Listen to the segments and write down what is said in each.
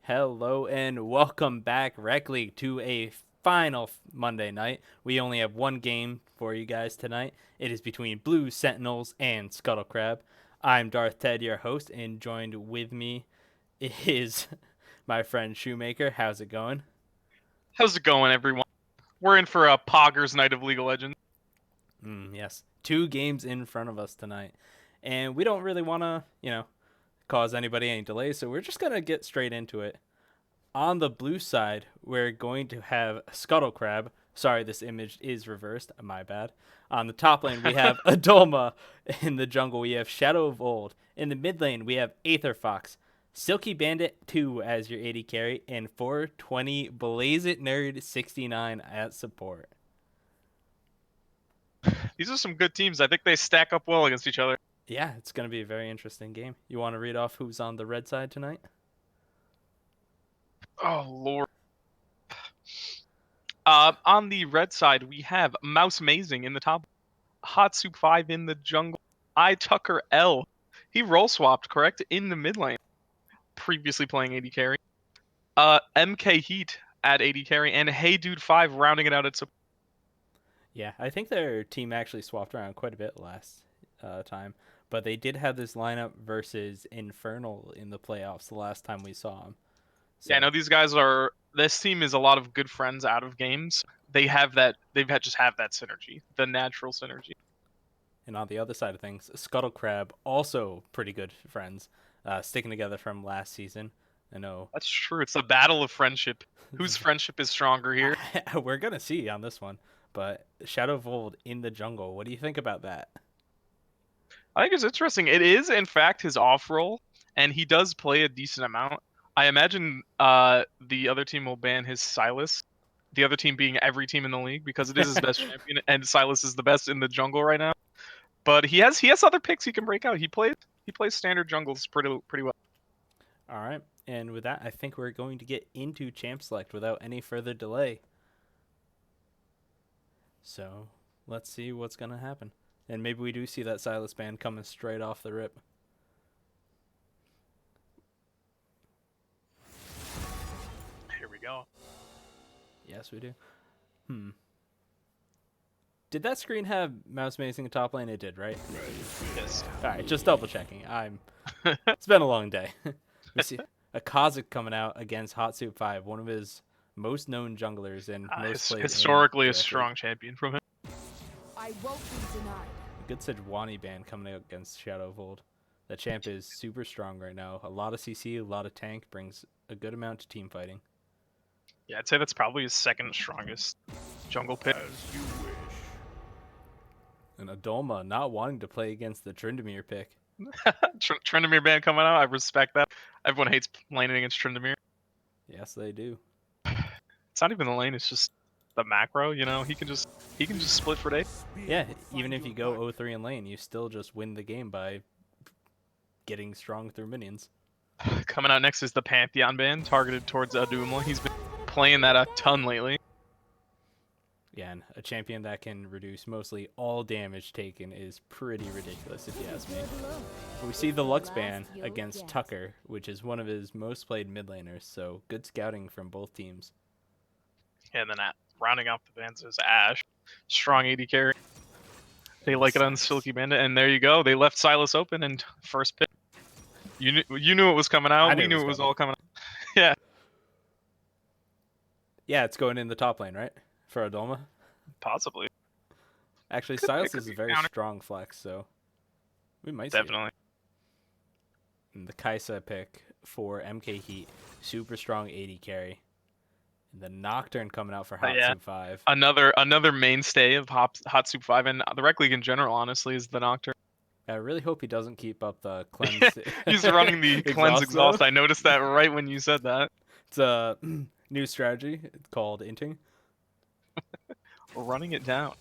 Hello and welcome back, Rec League, to a final Monday night. We only have one game for you guys tonight. It is between Blue Sentinels and Scuttle Crab. I'm Darth Ted, your host, and joined with me is my friend Shoemaker. How's it going? How's it going, everyone? We're in for a Poggers night of League of Legends. Yes, two games in front of us tonight, and we don't really want to, cause anybody any delays, so we're just gonna get straight into it. On the blue side, we're going to have Scuttle Crab. Sorry, this image is reversed. My bad. On the top lane, we have Adolma. In the jungle, we have Shadow of Old. In the mid lane, we have Aether Fox, Silky Bandit 2 as your AD carry, and 420 Blaze It Nerd 69 at support. These are some good teams. I think they stack up well against each other. Yeah, it's going to be a very interesting game. You want to read off who's on the red side tonight? Oh, Lord. On the red side, we have Mouse Mazing in the top, Hot Soup 5 in the jungle, I Tucker L. He role swapped, correct? In the mid lane, previously playing AD carry. MK Heat at AD carry, and Hey Dude 5 rounding it out at support. Yeah, I think their team actually swapped around quite a bit last time, but they did have this lineup versus Infernal in the playoffs the last time we saw them. Yeah, I So, know these guys are. This team is a lot of good friends out of games. They have that. Just have that synergy, the natural synergy. and on the other side of things, Scuttle Crab also pretty good friends, sticking together from last season. I know That's true. It's a battle of friendship. Whose friendship is stronger here? we're gonna see on this one, but Shadow of Old in the jungle. What do you think about that? I think it's interesting. It is, in fact, his off role, and he does play a decent amount. I imagine the other team will ban his Silas. The other team being every team in the league because it is his best champion, and Silas is the best in the jungle right now. But he has other picks he can break out. He plays standard jungles pretty well. All right, and with that, I think we're going to get into Champ Select without any further delay. So let's see what's gonna happen. And maybe we do see that Silas band coming straight off the rip. Here we go. Yes, we do. Did that screen have Mouse Mazing in top lane? It did, right? Yes. All right, just double checking. It's been a long day. We see a Kazik coming out against Hot Soup 5, one of his most known junglers and most played Historically in a the Rec League. strong champion from him. I won't be denied. A good Sejuani band coming out against Shadow of Old. The champ is super strong right now. A lot of CC, a lot of tank, brings a good amount to team fighting. Yeah, I'd say that's probably his second strongest jungle pick. And Adolma not wanting to play against the Tryndamere pick. Tryndamere ban coming out. I respect that. Everyone hates laning against Tryndamere. Yes, they do. It's not even the lane. It's just the macro. You know, he can just split for days. Yeah, even if you go 0-3 in lane, you still just win the game by getting strong through minions. Coming out next is the Pantheon ban targeted towards Adumla. He's been playing that a ton lately. Yeah, and a champion that can reduce mostly all damage taken is pretty ridiculous if you ask me. We see the Lux ban against Tucker, which is one of his most played mid laners, so good scouting from both teams. And then rounding out the bans is Ash, strong AD carry. They like it on Silky Bandit, and there you go. They left Silas open and first pick. You knew it was coming out. We knew it was all coming out. Yeah. Yeah, it's going in the top lane, right? For Adolma? Possibly. Actually, Could- Silas it could is a be very counter. strong flex, so we might see it. Definitely. And the Kaisa pick for MK Heat, super strong 80 carry. And the Nocturne coming out for Hot Yeah. Soup 5. Another mainstay of Hot Soup 5 and the Rec League in general, honestly, is the Nocturne. I really hope he doesn't keep up the cleanse. He's running the cleanse exhaust. though. I noticed that right when you said that. It's a new strategy called inting. Running it down.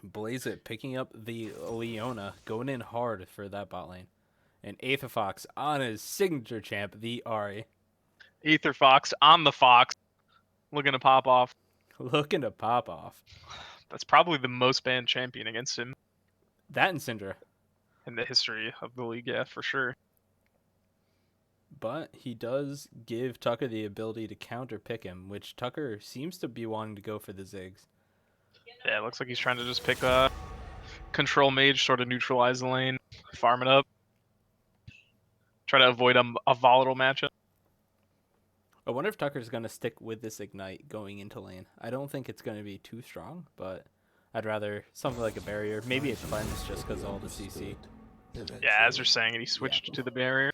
Blaze It picking up the Leona, going in hard for that bot lane. And Aether Fox on his signature champ, the Ari. Aether Fox on the Fox. Looking to pop off. Looking to pop off. That's probably the most banned champion against him That and Syndra. in the history of the league, yeah, for sure. but he does give Tucker the ability to counter pick him, which Tucker seems to be wanting to go for the Ziggs. Yeah, it looks like he's trying to just pick a control mage, sort of neutralize the lane, farm it up, try to avoid a volatile matchup. I wonder if Tucker's going to stick with this Ignite going into lane. I don't think it's going to be too strong, but I'd rather something like a barrier. Maybe a cleanse just because all the CC. Yeah, as they're saying it, he switched to the barrier.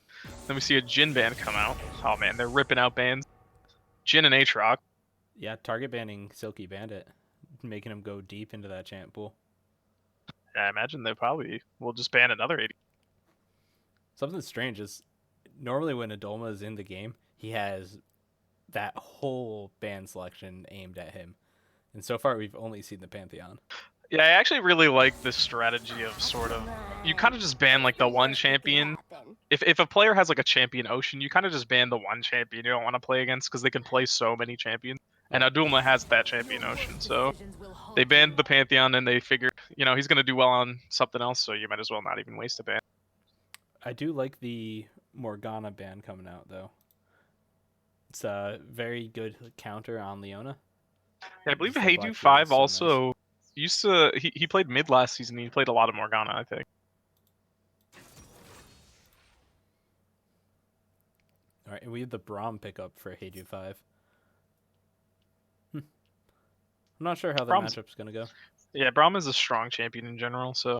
Then we see a Jhin ban come out. Oh man, they're ripping out bans. Jhin and Aatrox. Yeah, target banning Silky Bandit, making him go deep into that champ pool. Yeah, I imagine they probably will just ban another 80. Something strange is normally when Adolma is in the game, he has that whole ban selection aimed at him. And so far, we've only seen the Pantheon. Yeah, I actually really like this strategy of sort of you kind of just ban like the one champion. If a player has like a champion ocean, you kind of just ban the one champion you don't want to play against because they can play so many champions. And Adulma has that champion ocean, so they banned the Pantheon and they figured, he's gonna do well on something else, so you might as well not even waste a ban. I do like the Morgana ban coming out though. It's a very good counter on Leona. Yeah, I believe Just the Heydu Black 5 Shield is so nice. also used to he played mid last season. He played a lot of Morgana, I think. All right, and we have the Braum pickup for Heydu 5. I'm not sure how the Braum's- matchup's going to go. Yeah, Braum is a strong champion in general, so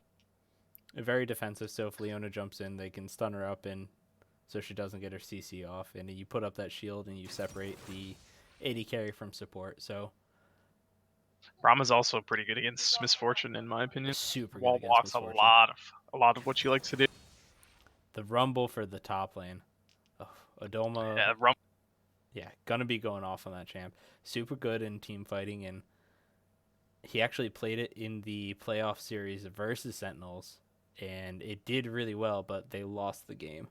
Very defensive, so if Leona jumps in, they can stun her up and so she doesn't get her CC off. And you put up that shield and you separate the AD carry from support. So Braum is also pretty good against Misfortune, in my opinion. super good Wall against blocks Misfortune. a lot of what she likes to do. The Rumble for the top lane. Oh, Adoma. Yeah, Yeah, gonna be going off on that champ. Super good in team fighting, and he actually played it in the playoff series versus Sentinels, and it did really well, but they lost the game.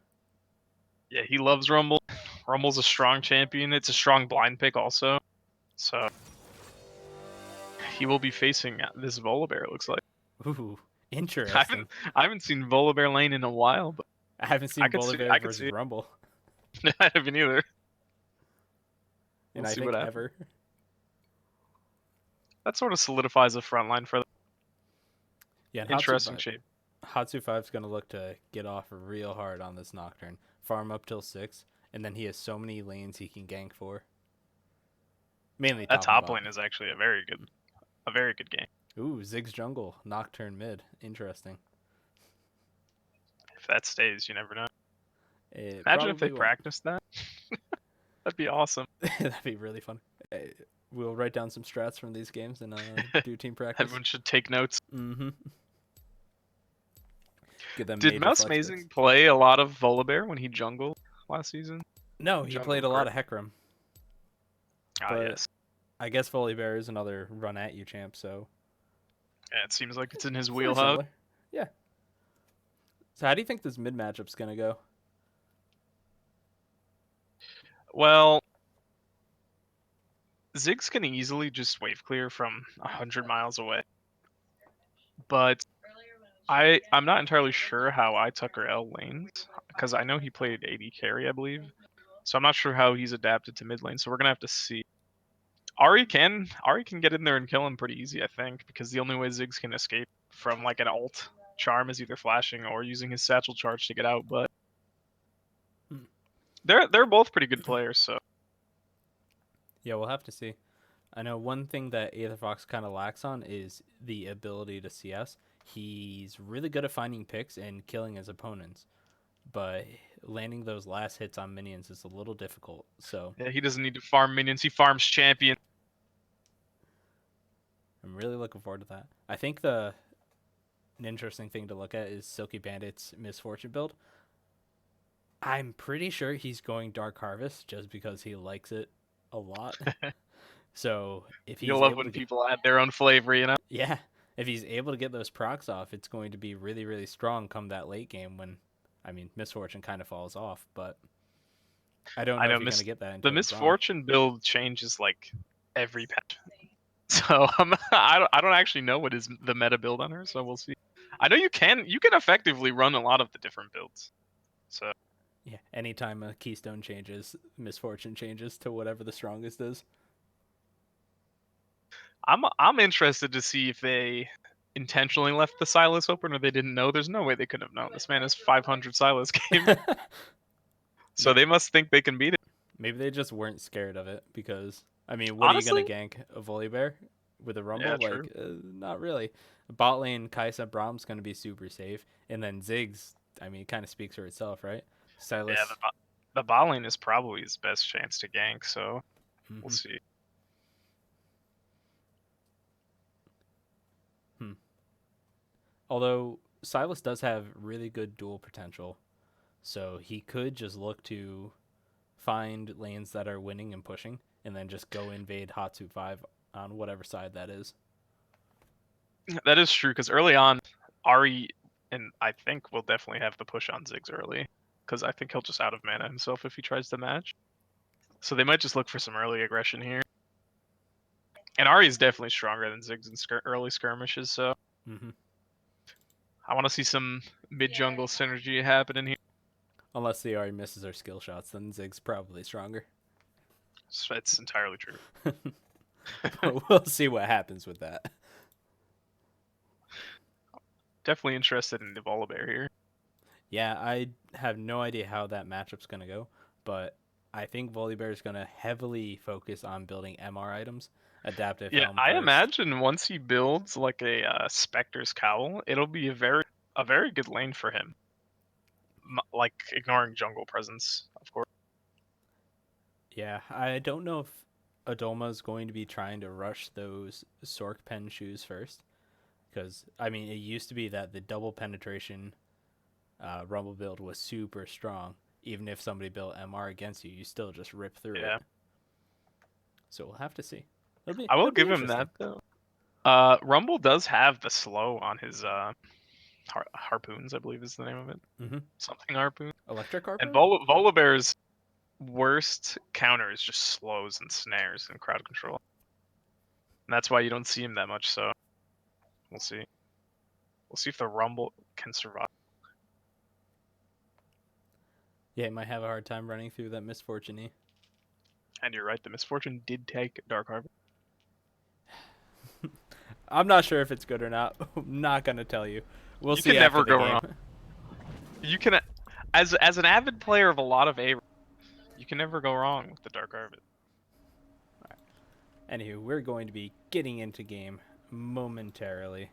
Yeah, he loves Rumble. Rumble's a strong champion. It's a strong blind pick also. So he will be facing this Volibear, it looks like. Ooh, I interesting. haven't seen Volibear lane in a while, but I haven't seen I could see- Volibear I could versus see it. Rumble, I haven't either. and We'll I see think what happens. ever. That sort of solidifies the front line for them. Yeah, and Interesting shape. Hatsu 5's going to look to get off real hard on this Nocturne. Farm up till 6, and then he has so many lanes he can gank for. Mainly That top and top bottom. lane is actually a very good game. Ooh, Ziggs jungle, Nocturne mid. Interesting. If that stays, you never know. It Imagine if they probably won't. practiced that. That'd be awesome. That'd be really fun. We'll write down some strats from these games and do team practice. Everyone should take notes. Mm-hmm. Get them Did major Mouse flex Amazing picks. play a lot of Volibear when he jungled last season? No, he jungle played a lot correct? of Hecarim. Ah, But- yes. I guess Volibear is another run at you champ, so Yeah, it seems like it's in his it's very wheelhouse. similar. Yeah. So how do you think this mid matchup's gonna go? Well, Ziggs can easily just wave clear from 100 miles away. But I'm not entirely sure how Tucker L lanes, because I know he played AD carry, I believe. So I'm not sure how he's adapted to mid lane, so we're going to have to see. Ari can get in there and kill him pretty easy, I think, because the only way Ziggs can escape from like an ult charm is either flashing or using his satchel charge to get out, but Hmm. they're both pretty good players, so Yeah, we'll have to see. I know one thing that Aetherfox kind of lacks on is the ability to CS. He's really good at finding picks and killing his opponents, but landing those last hits on minions is a little difficult. So yeah, he doesn't need to farm minions, he farms champion. I'm really looking forward to that. I think an interesting thing to look at is Silky Bandit's Misfortune build. I'm pretty sure he's going Dark Harvest just because he likes it a lot. So if he's You'll love able when to people add their own flavor, you know? yeah, if he's able to get those procs off, it's going to be really, really strong come that late game when, I mean, Misfortune kind of falls off, but I don't know, I know if you're going to get that. the Misfortune build changes like every patch. So I don't actually know what is the meta build on her, so we'll see. I know you can effectively run a lot of the different builds. So Yeah, anytime a keystone changes, misfortune changes to whatever the strongest is. I'm interested to see if they intentionally left the Silas open or they didn't know. There's no way they could have known. This man has 500 Silas games, so they must think they can beat it. Maybe they just weren't scared of it because, I mean, what are you Honestly, going to gank? A Volibear with a Rumble? yeah, true. Not really. Bot lane, Kaisa Brahm's going to be super safe. And then Ziggs, I mean, kind of speaks for itself, right? Yeah, Silas. the bot lane is probably his best chance to gank, so we'll see. Although Silas does have really good duel potential, so he could just look to find lanes that are winning and pushing, and then just go invade Hatsu 5 on whatever side that is. That is true, because early on, Ari and I think will definitely have the push on Ziggs early, because I think he'll just out of mana himself if he tries to match. So they might just look for some early aggression here. And Ari is definitely stronger than Ziggs in early skirmishes, so I want to see some mid-jungle synergy happening here. Unless the Ari misses her skill shots, then Zig's probably stronger. So it's entirely true. We'll see what happens with that. Definitely interested in the Volibear here. Yeah, I have no idea how that matchup's going to go, but I think Volibear is going to heavily focus on building MR items, adaptive Yeah, helm I first. imagine once he builds like a Spectre's Cowl, it'll be a very good lane for him. Like ignoring jungle presence, of course. Yeah, I don't know if Adoma is going to be trying to rush those Sork pen shoes first, because I mean it used to be that the double penetration Rumble build was super strong. Even if somebody built MR against you, you still just rip through it. So we'll have to see. I will give him that though. Rumble does have the slow on his harpoons, I believe is the name of it. Something harpoon. Electric harpoon. And Volibear's worst counter is just slows and snares and crowd control. And that's why you don't see him that much. So we'll see. We'll see if the Rumble can survive. Yeah, he might have a hard time running through that misfortune. And you're right, the misfortune did take Dark Harbor. I'm not sure if it's good or not. I'm not gonna tell you. We'll see. You can never go wrong. You can, as an avid player of a lot of A, you can never go wrong with the Dark Harvest. Right. Anywho, we're going to be getting into game momentarily.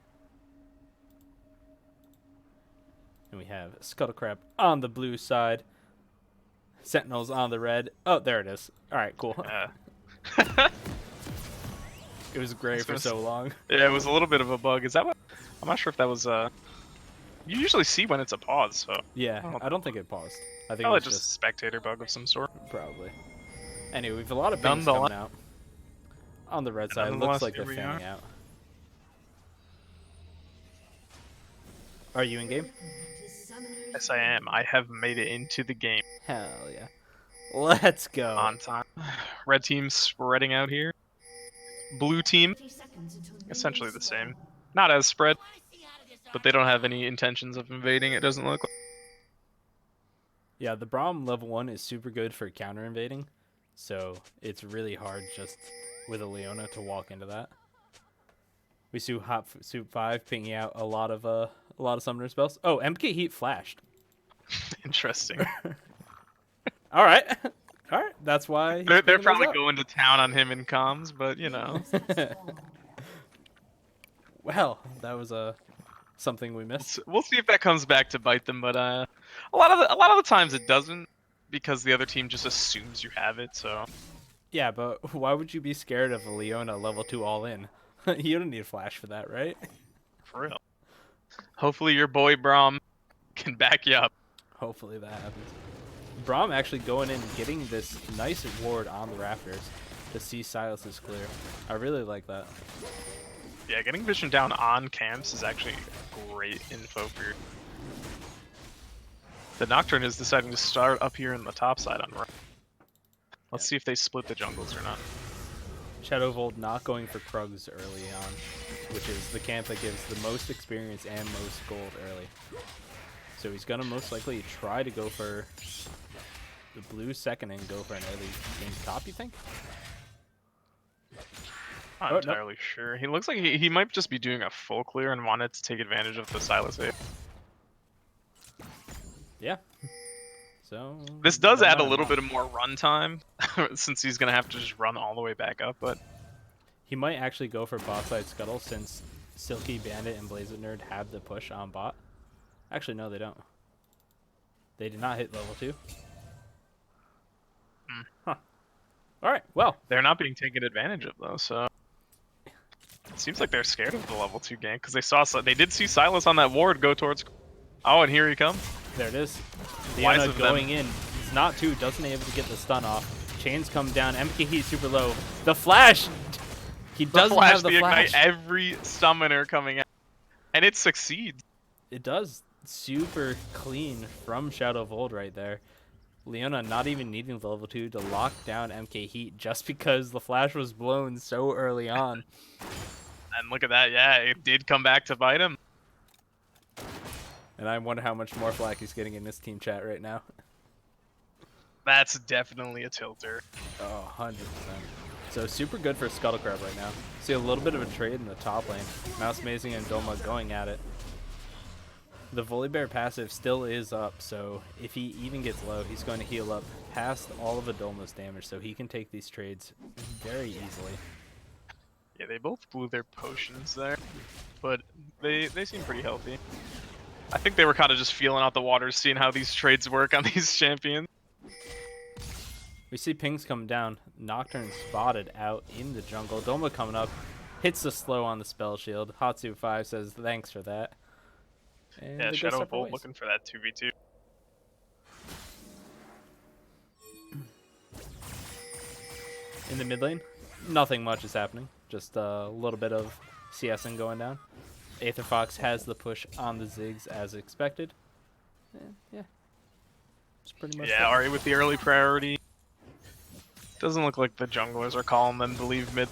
And we have Scuttle Crab on the blue side. Sentinels on the red. Oh, there it is. All right, cool. It was gray for so long. Yeah, it was a little bit of a bug. Is that what? I'm not sure if that was You usually see when it's a pause, so. Yeah, I don't think it paused. I think probably it was just a spectator bug of some sort. Probably. Anyway, we have a lot of things coming out. On the red side, it looks like they're fanning out. Are you in game? Yes, I am. I have made it into the game. Hell yeah. Let's go. On time. Red team spreading out here. Blue team, essentially the same. Not as spread, but they don't have any intentions of invading, it doesn't look like. Yeah, the Braum level 1 is super good for counter invading, so it's really hard just with a Leona to walk into that. We see Hot Soup 5 pinging out a lot of summoner spells. Oh, MK Heat flashed. Interesting. All right. All right, that's why they're probably going to town on him in comms, but you know. Well, that was something we missed. We'll see if that comes back to bite them, but a lot of the times it doesn't, because the other team just assumes you have it. So. Yeah, but why would you be scared of a Leona level 2 all in? You don't need a flash for that, right? For real. Hopefully your boy Braum can back you up. Hopefully that happens. Braum actually going in and getting this nice ward on the Raptors to see Silas is clear. I really like that. Yeah, getting vision down on camps is actually great info for you. The Nocturne is deciding to start up here in the top side on right. Let's see if they split the jungles or not. Shadowvold not going for Krugs early on, which is the camp that gives the most experience and most gold early. So he's going to most likely try to go for the blue second and go for an early game top, you think? Not Oh, nope. entirely sure. He looks like he might just be doing a full clear and wanted to take advantage of the Silas A. Yeah. So This does don't add a let him little off. bit of more run time, since he's gonna have to just run all the way back up. But He might actually go for bot side Scuttle since Silky, Bandit, and Blazing Nerd have the push on bot. Actually, no, they don't. They did not hit level 2. Huh. Alright, well. they're not being taken advantage of though, so it seems like they're scared of the level 2 gank because they did see Silas on that ward go towards. Oh, and here he comes. There it is. Wise Leona of them. going in. He's not too, doesn't able to get the stun off. Chains come down. MKE super low. The flash! He doesn't have the flash. Ignite every summoner coming out. And it succeeds. It does. Super clean from Shadow of Old right there. Leona not even needing the level 2 to lock down MK Heat just because the flash was blown so early on. And look at that, yeah, it did come back to bite him. And I wonder how much more flack he's getting in this team chat right now. That's definitely a tilter. Oh, 100%. So super good for Scuttle Crab right now. See a little bit of a trade in the top lane. Mouse Amazing and Doma going at it. The Volibear passive still is up, so if he even gets low, he's going to heal up past all of Adolma's damage, so he can take these trades very easily. Yeah, they both blew their potions there, but they seem pretty healthy. I think they were kind of just feeling out the waters, seeing how these trades work on these champions. We see pings come down. Nocturne spotted out in the jungle. Doma coming up, hits the slow on the spell shield. Hatsu5 says thanks for that. And Yeah, they go Shadow separate Bolt ways. looking for that 2v2. In the mid lane, nothing much is happening. Just a little bit of CSing going down. Aether Fox has the push on the Ziggs as expected. Yeah. It's pretty much Yeah, Ari with the early priority. Doesn't look like the junglers are calling them to leave mid.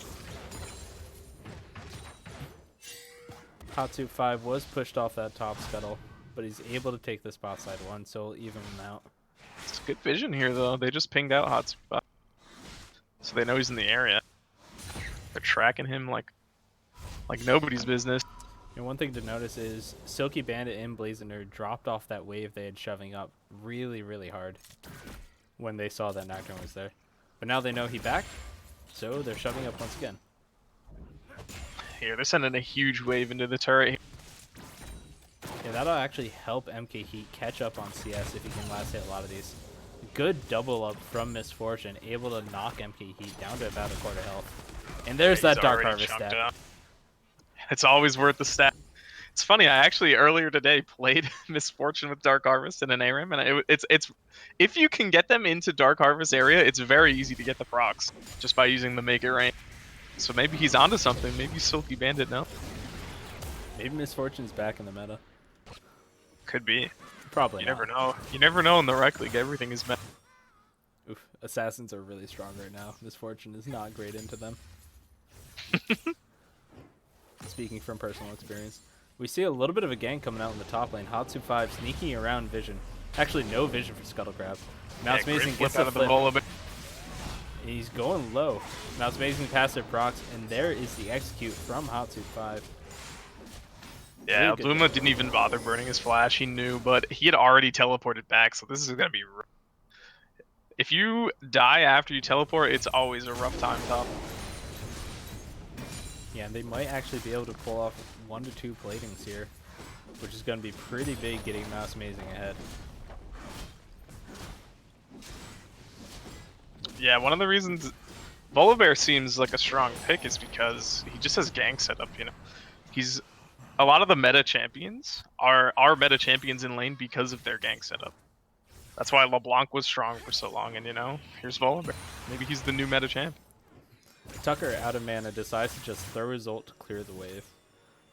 Hatsu5 was pushed off that top scuttle, but he's able to take this bot side one, so he'll even him out. It's good vision here though. They just pinged out Hotspot, so they know he's in the area. They're tracking him like nobody's business. And one thing to notice is Silky Bandit and Blaziner dropped off that wave they had shoving up really, really hard when they saw that Nocturne was there. But now they know he backed, so they're shoving up once again. Here, they're sending a huge wave into the turret. Yeah, that'll actually help MK Heat catch up on CS if he can last hit a lot of these. Good double up from Misfortune, able to knock MK Heat down to about a quarter health. And there's Yeah, that he's Dark already Harvest chunked stat. out. It's always worth the stat. It's funny, I actually earlier today played Misfortune with Dark Harvest in an ARAM, and it's if you can get them into Dark Harvest area, it's very easy to get the procs just by using the Make It Rain. So maybe he's onto something. Maybe Silky Bandit now. Maybe Misfortune's back in the meta. Could be. Probably You not. never know. You never know in the Rec League. Everything is met. Oof, Assassins are really strong right now. Misfortune is not great into them. Speaking from personal experience. We see a little bit of a gang coming out in the top lane. Hatsu5 sneaking around vision. Actually, no vision for Scuttle Crab. Mouse Amazing gets the flip. Volibear. He's going low. Mouse Amazing passive procs, and there is the execute from Yeah, Hatsu5. Really good Bluma didn't even bother burning his flash. He knew, but he had already teleported back, so this is gonna be rough. If you die after you teleport, it's always a rough time top. Yeah, and they might actually be able to pull off 1 to 2 platings here, which is going to be pretty big getting Mouse Amazing ahead. Yeah, one of the reasons Volibear seems like a strong pick is because he just has gang set up, you know. He's a lot of the meta champions are meta champions in lane because of their gang setup. That's why LeBlanc was strong for so long, and you know, here's Volibear. Maybe he's the new meta champ. Tucker, out of mana, decides to just throw his ult to clear the wave.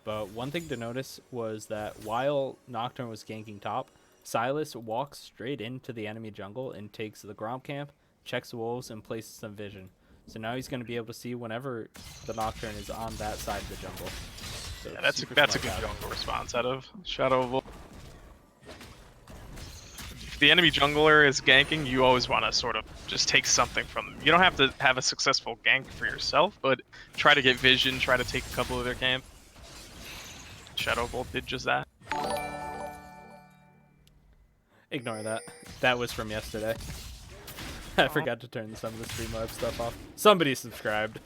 But one thing to notice was that while Nocturne was ganking top, Silas walks straight into the enemy jungle and takes the Gromp camp, checks the wolves, and places some vision. So now he's going to be able to see whenever the Nocturne is on that side of the jungle. So Yeah, that's a super good smart out. jungle response out of Shadow of Old. the enemy jungler is ganking, you always want to sort of just take something from them. You don't have to have a successful gank for yourself, but try to get vision, try to take a couple of their camp. Shadow Bolt did just that. Ignore that. That was from yesterday. I forgot to turn some of the Streamlabs stuff off. Somebody subscribed.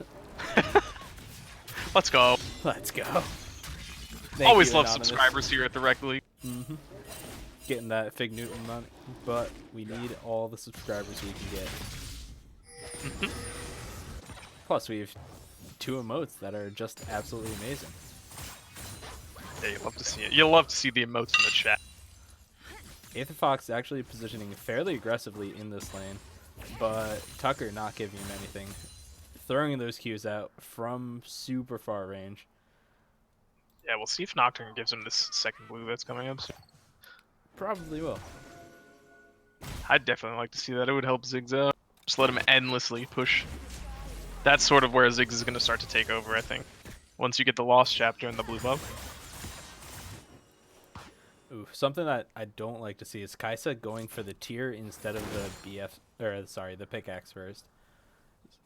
Let's go. Let's go. Thank Always you, love Anonymous. subscribers here at the Rec League. Getting that Fig Newton money, but we need all the subscribers we can get. Plus, we have 2 emotes that are just absolutely amazing. Yeah, you love to see it. You'll love to see the emotes in the chat. Aether Fox actually positioning fairly aggressively in this lane, but Tucker not giving him anything. Throwing those Qs out from super far range. Yeah, we'll see if Nocturne gives him this second blue that's coming up soon. Probably will. I'd definitely like to see that. It would help Ziggs out. Just let him endlessly push. That's sort of where Ziggs is going to start to take over, I think. Once you get the Lost chapter and the blue buff. Ooh, something that I don't like to see is Kaisa going for the tier instead of the the pickaxe first.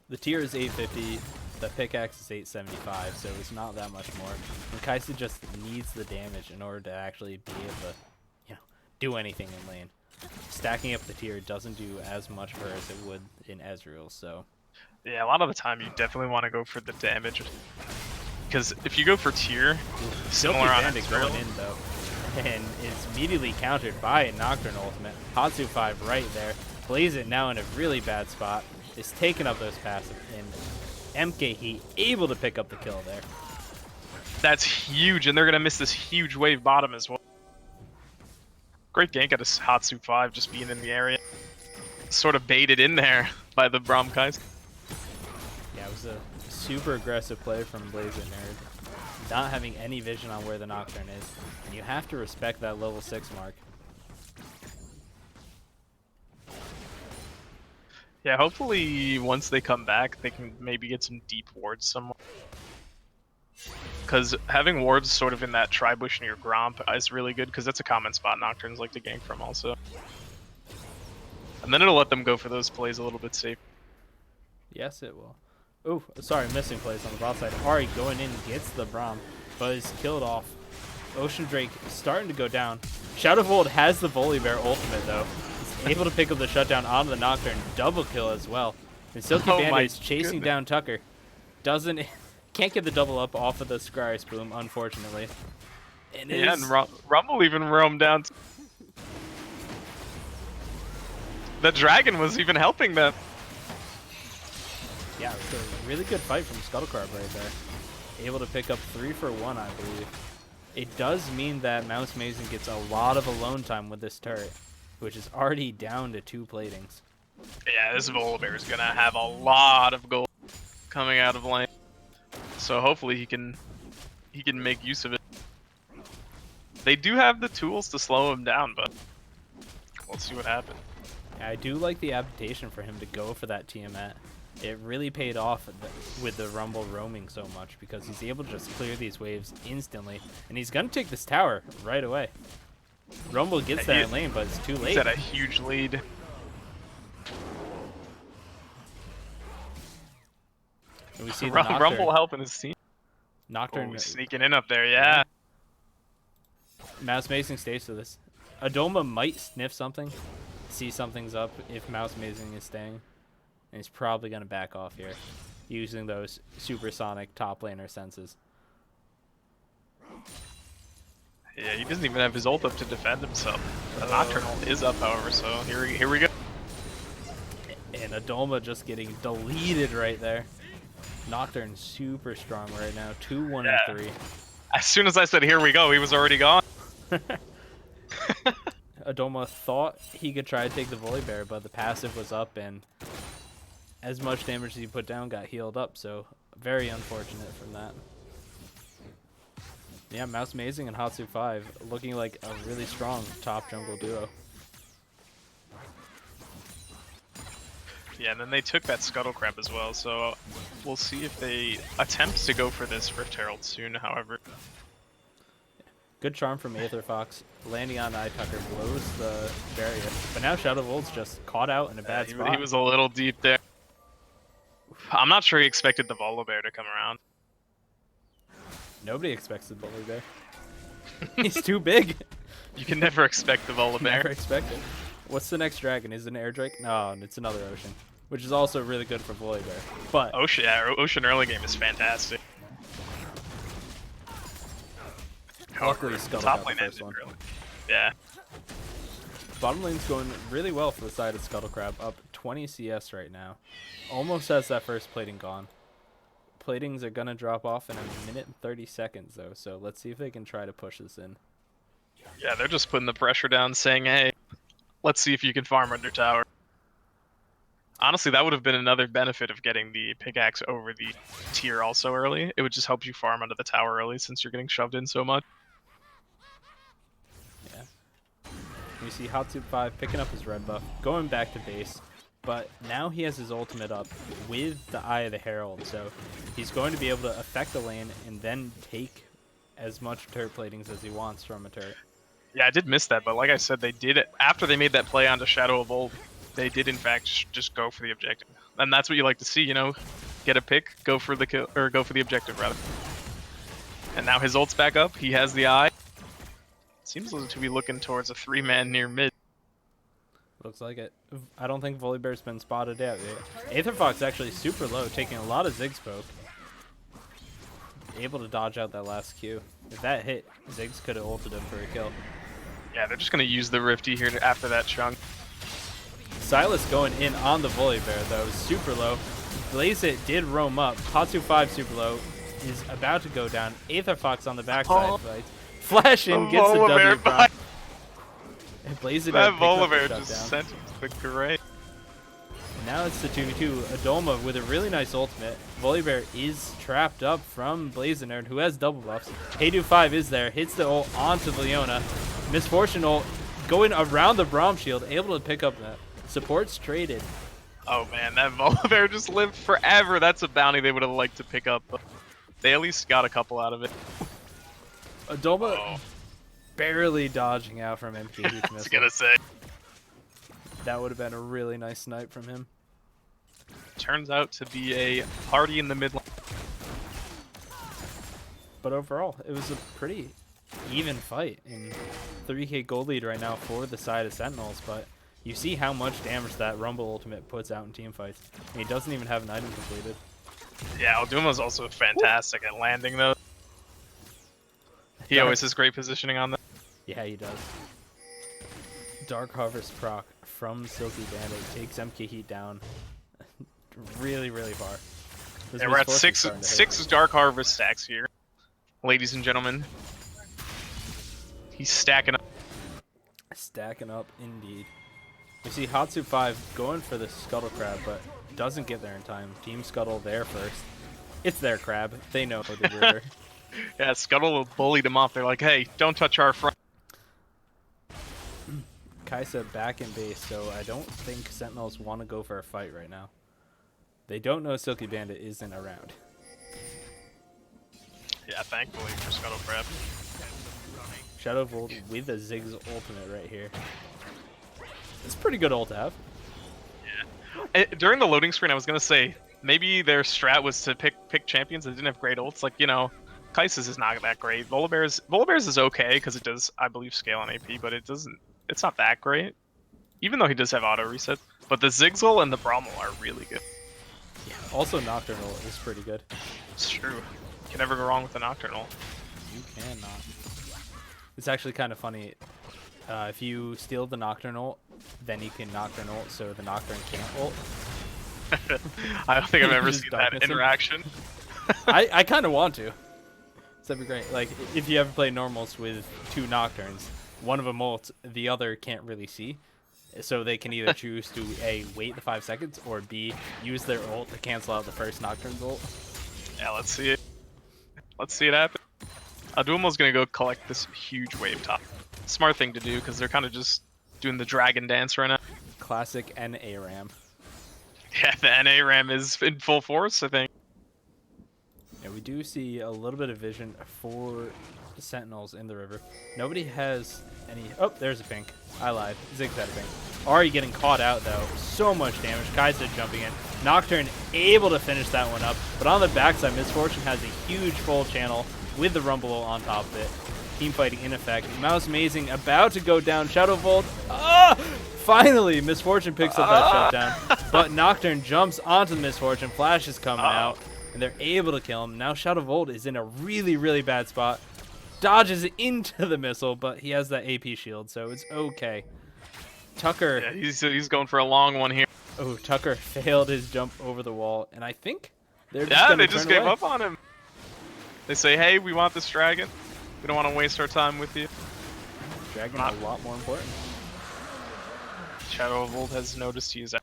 The tier is 850, the pickaxe is 875, so it's not that much more. And Kaisa just needs the damage in order to actually be able to, do anything in lane. Stacking up the tier doesn't do as much for her as it would in Ezreal, so... Yeah, a lot of the time you definitely want to go for the damage. Because if you go for tier, similar on Bandit going in, though. And it's immediately countered by a Nocturne ultimate. Hatsu 5 right there. Plays it now in a really bad spot. Is taking up those passive. And MK Heat able to pick up the kill there. That's huge, and they're going to miss this huge wave bottom as well. Great gank out of Hatsu 5 just being in the area. Sort of baited in there by the Braum Kais. Yeah, it was a super aggressive play from Blaze It Nerd. Not having any vision on where the Nocturne is. And you have to respect that level 6 mark. Yeah, hopefully once they come back, they can maybe get some deep wards somewhere. Because having wards sort of in that tri-bush near Gromp is really good, because that's a common spot Nocturnes like to gank from also. And then it'll let them go for those plays a little bit safe. Yes, it will. Oh, sorry, missing plays on the bot side. Ari going in, gets the Braum, but is killed off. Ocean Drake starting to go down. Shadow Bolt has the Volibear ultimate, though. He's able to pick up the shutdown on the Nocturne. Double kill as well. And Silky Bandit is chasing down Tucker. Can't get the double up off of the Scry's boom, unfortunately. And and Rumble even roamed down. The dragon was even helping them. Yeah, it was a really good fight from Scuttle right there. Able to pick up 3 for 1, I believe. It does mean that Mouse Mason gets a lot of alone time with this turret, which is already down to 2 platings. Yeah, this Volibear is gonna have a lot of gold coming out of lane. So hopefully he can make use of it. They do have the tools to slow him down, but we'll see what happens. I do like the adaptation for him to go for that Tiamat. It really paid off with the Rumble roaming so much, because he's able to just clear these waves instantly, and he's gonna take this tower right away. Rumble gets that in lane, but it's too late. He's at a huge lead. And we see the Rumble helping his team. Nocturne sneaking in up there, yeah. Mouse Mazing stays to this. Adoma might sniff something, see something's up if Mouse Mazing is staying. And he's probably going to back off here, using those supersonic top laner senses. Yeah, he doesn't even have his ult up to defend himself. The Nocturne ult is up, however, so here we go. And Adoma just getting deleted right there. Nocturne super strong right now, 2-1 and 3. As soon as I said here we go, he was already gone. Adoma thought he could try to take the Volibear, but the passive was up, and as much damage as he put down got healed up, so very unfortunate from that. Yeah, Mouse Mazing and Hatsu 5 looking like a really strong top jungle duo. Yeah, and then they took that Scuttle Crab as well, so we'll see if they attempt to go for this Rift Herald soon, however. Good charm from Aether Fox. Landing on Tucker blows the barrier. But now Shadow Volt's just caught out in a bad spot. He was a little deep there. I'm not sure he expected the Volibear to come around. Nobody expects the Bully Bear. He's too big. You can never expect the Volibear. Never expect it. What's the next dragon? Is it an Air Drake? No, it's another Ocean, which is also really good for Volibear. But Ocean, yeah, Ocean early game is fantastic. luckily, Scuttle got the first one. Really. Yeah. Bottom lane's going really well for the side of Scuttle Crab, up 20 CS right now. Almost has that first plating gone. Platings are going to drop off in a minute and 30 seconds, though, so let's see if they can try to push this in. Yeah, they're just putting the pressure down, saying, hey, let's see if you can farm under tower. Honestly, that would have been another benefit of getting the pickaxe over the tier also early. It would just help you farm under the tower early since you're getting shoved in so much. Yeah. We see Hatsup 5 picking up his red buff, going back to base, but now he has his ultimate up with the Eye of the Herald, so he's going to be able to affect the lane and then take as much turret platings as he wants from a turret. Yeah, I did miss that, but like I said, they did it after they made that play onto Shadow of Old. They did in fact just go for the objective, and that's what you like to see. You know, get a pick, go for the kill, or go for the objective rather. And now his ult's back up. He has the eye. Seems to be looking towards a 3-man near mid. Looks like it. I don't think Volibear's been spotted yet. Aether Fox actually super low, taking a lot of Ziggs poke. Able to dodge out that last Q. If that hit, Ziggs could have ulted him for a kill. Yeah, they're just going to use the Rifty here after that chunk. Silas going in on the Volibear, though, super low. Blaze It did roam up. Hatsu 5 super low is about to go down. Aether Fox on the backside fight. Flash in, gets the W prompt. And Blaze It that Volibear just sent him to the grave. And now it's the 2v2. Adolma with a really nice ultimate. Volibear is trapped up from Blazonerd, who has double buffs. Haydu 5 is there, hits the ult onto the Leona. Misfortune ult going around the Braum shield, able to pick up that. Support's traded. Oh man, that Volibear just lived forever. That's a bounty they would have liked to pick up. But they at least got a couple out of it. Adolma barely dodging out from MK Heat's I was gonna say. That would have been a really nice snipe from him. Turns out to be a party in the mid lane. But overall, it was a pretty even fight. In 3k gold lead right now for the side of Sentinels, but you see how much damage that Rumble ultimate puts out in team fights. And he doesn't even have an item completed. Yeah, Alduma's also fantastic at landing though. He always has great positioning on that. Yeah, he does. Dark Harvest proc from Silky Bandit takes MK Heat down really, really far. Yeah, we're at six Dark Harvest stacks here, ladies and gentlemen. He's stacking up. Stacking up indeed. We see Hatsu 5 going for the Scuttle Crab, but doesn't get there in time. Team Scuttle there first. It's their crab. They know the river. Yeah, Scuttle bullied him off. They're like, hey, don't touch our front. Kaisa back in base, so I don't think Sentinels want to go for a fight right now. They don't know Silky Bandit isn't around. Yeah, thankfully for Scuttle Crab. Shadow Volt with a Ziggs ultimate right here. It's pretty good ult to have. Yeah. During the loading screen, I was gonna say maybe their strat was to pick champions that didn't have great ults. Like, you know, Kai'Sa's is not that great. Volibear's is okay because it does, I believe, scale on AP, but it doesn't. It's not that great. Even though he does have auto reset, but the Zigzal and the Brommel are really good. Yeah. Also, Nocturnal is pretty good. It's true. You can never go wrong with the Nocturnal. You cannot. It's actually kind of funny. If you steal the Nocturnal, then you can Nocturnal, so the Nocturne can't ult. I don't think I've ever Just seen that darkness him. interaction. I kind of want to. That'd be great. Like, if you ever play normals with two Nocturnes, one of them ults, the other can't really see. So they can either choose to A, wait the 5 seconds, or B, use their ult to cancel out the first Nocturne's ult. Yeah, let's see it. Let's see it happen. Adumo's gonna go collect this huge wave top. Smart thing to do, because they're kind of just doing the dragon dance right now. Classic NA RAM. Yeah, the NA RAM is in full force, I think. Yeah, we do see a little bit of vision for Sentinels in the river. Nobody has any... Oh, there's a pink. I lied. Ziggs had a pink. Ari getting caught out, though. So much damage. Kai'Sa jumping in. Nocturne able to finish that one up. But on the backside, Misfortune has a huge full channel with the Rumble on top of it. Team fighting in effect. Mouse Amazing about to go down. Shadow Volt. Ah! Finally, Misfortune picks up that shutdown. But Nocturne jumps onto the Misfortune. Flash is coming out. And they're able to kill him. Now Shadow Volt is in a really, really bad spot. Dodges into the missile, but he has that AP shield, so it's okay. Tucker. Yeah, he's going for a long one here. Oh, Tucker failed his jump over the wall, and I think they're just Yeah, gonna they turn just gave away. up on him. They say, hey, we want this dragon. We don't want to waste our time with you. Dragon a lot more important. Shadow of Old has noticed he's out.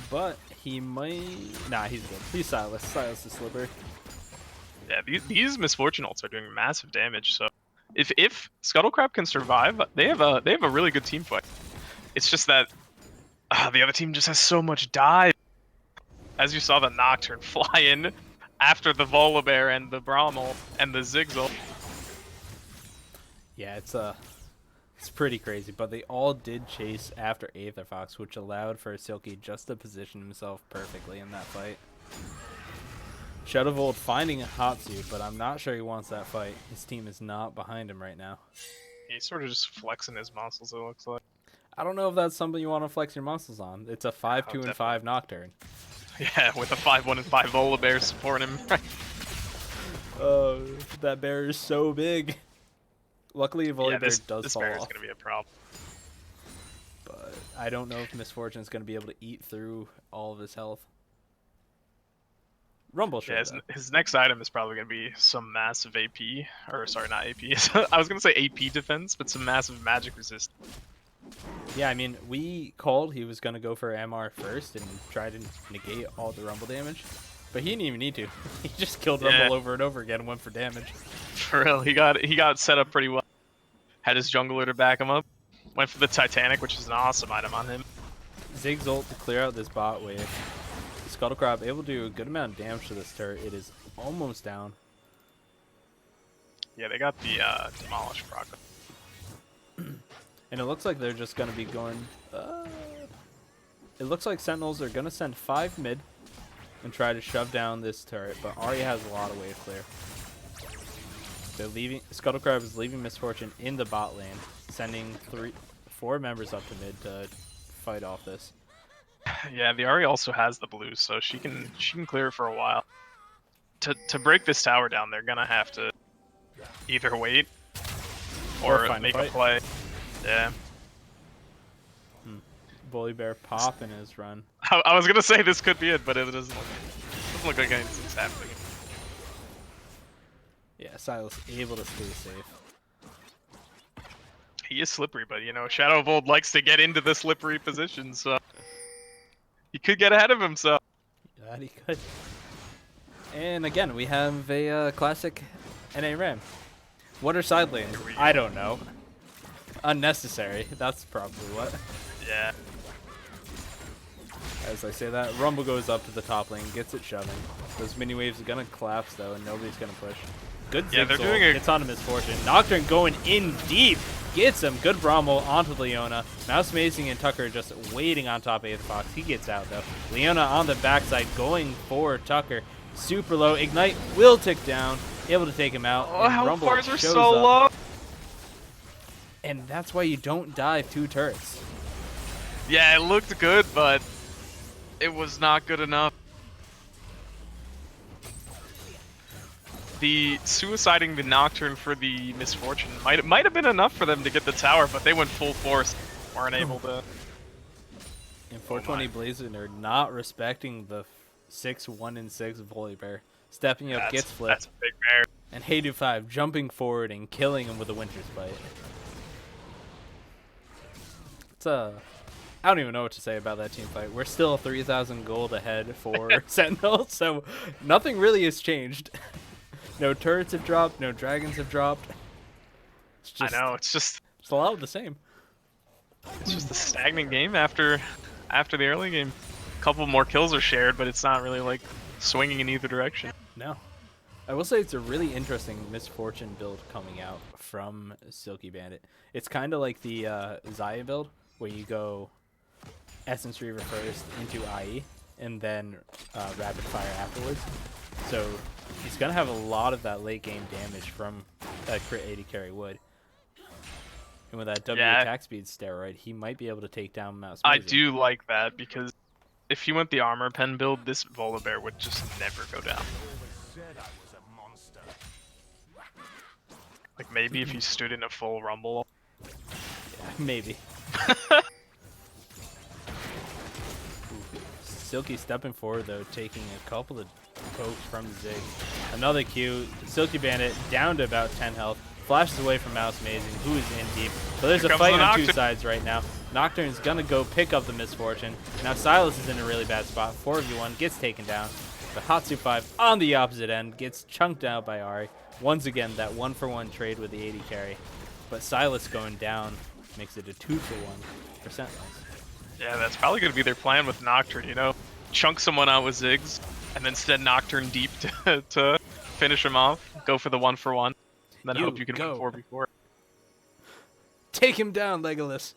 But he might... Nah, he's good. He's Silas. Silas is slippery. Yeah, these Misfortune ults are doing massive damage. So if Scuttlecrab can survive, they have a really good team fight. It's just that the other team just has so much dive. As you saw the Nocturne fly in after the Volibear and the Brommel and the Ziggs. Yeah, it's pretty crazy, but they all did chase after Aether Fox, which allowed for Silky just to position himself perfectly in that fight. Shadowvolt finding a Hatsu, but I'm not sure he wants that fight. His team is not behind him right now. He's sort of just flexing his muscles, it looks like. I don't know if that's something you want to flex your muscles on. It's a 5, 2, and 5 Nocturne. Yeah, with a 5, 1, and 5 Volibear supporting him. Oh, that bear is so big. Luckily, Volibear this does fall bear is off. going to be a problem. But I don't know if Misfortune is going to be able to eat through all of his health. Rumble should. Yeah, his next item is probably going to be some massive AP. Or, sorry, not AP. I was going to say AP defense, but some massive magic resist. Yeah, I mean, we called he was going to go for MR first and try to negate all the Rumble damage. But he didn't even need to. He just killed Rumble over and over again and went for damage. For real, he got set up pretty well. Had his jungler to back him up. Went for the Titanic, which is an awesome item on him. Ziggs ult to clear out this bot wave. Scuttlecrab able to do a good amount of damage to this turret. It is almost down. Yeah, they got the Demolish proc. And it looks like they're just going to be going... it looks like Sentinels are going to send 5 mid and try to shove down this turret, but Ari has a lot of wave clear. They're leaving... Scuttlecrab is leaving Misfortune in the bot lane, sending 4 members up to mid to fight off this. Yeah, the Ahri also has the blue, so she can clear it for a while. To break this tower down, they're gonna have to either wait or make a play. Yeah. Volibear pop in his run. I was gonna say this could be it, but it doesn't look like anything's happening. Yeah, Silas able to stay safe. He is slippery, but you know, Shadow of Old likes to get into the slippery position, so he could get ahead of himself. That he could. And again, we have a classic NA Ram. What are side lanes? I don't know. Unnecessary. That's probably what. Yeah. As I say that, Rumble goes up to the top lane, gets it shoving. Those mini waves are gonna collapse though, and nobody's gonna push. Good Yeah, they're Ziggs doing ult, a... gets onto Misfortune. Nocturne going in deep. Gets him. Good Brommel onto Leona. Mouse Amazing and Tucker just waiting on top of Aether Fox. He gets out though. Leona on the backside going for Tucker. Super low. Ignite will tick down. Able to take him out. Oh, and health Rumble bars are shows so up. low. And that's why you don't dive 2 turrets. Yeah, it looked good, but it was not good enough. The suiciding the Nocturne for the Misfortune might have been enough for them to get the tower, but they went full force. Weren't able to. And 420 Blazer are not respecting the 6, 1, and 6 Volibear. Stepping up, gets flipped. That's a big bear. And Hey 5 jumping forward and killing him with a Winter's Bite. It's I don't even know what to say about that team fight. We're still 3,000 gold ahead for Sentinels, so nothing really has changed. No turrets have dropped, no dragons have dropped. It's just, I know, it's a lot of the same. It's just a stagnant game after the early game. A couple more kills are shared, but it's not really like swinging in either direction. No. I will say it's a really interesting Misfortune build coming out from Silky Bandit. It's kind of like the Xayah build, where you go Essence Reaver first into IE, and then Rapid Fire afterwards. So he's going to have a lot of that late game damage from that crit 80 carry wood. And with that W attack speed steroid, he might be able to take down Mouse I Mason. do like that, because if he went the armor pen build, this Volibear would just never go down. Like maybe if he stood in a full rumble. Yeah, maybe. Silky stepping forward though, taking a couple of pokes from the Zig. Another Q. Silky Bandit down to about 10 health. Flashes away from Mouse Amazing, who is in deep. So there's a fight on two sides right now. Nocturne's gonna go pick up the Misfortune. Now Silas is in a really bad spot. 4v1 gets taken down. But Hatsu 5 on the opposite end gets chunked out by Ari. Once again, that 1-for-1 trade with the 80 carry. But Silas going down makes it a 2-for-1 for Sentinels. Yeah, that's probably going to be their plan with Nocturne, you know? Chunk someone out with Ziggs, and then send Nocturne deep to finish him off. Go for the 1-for-1. And then hope you can win 4v4. Take him down, Legolas.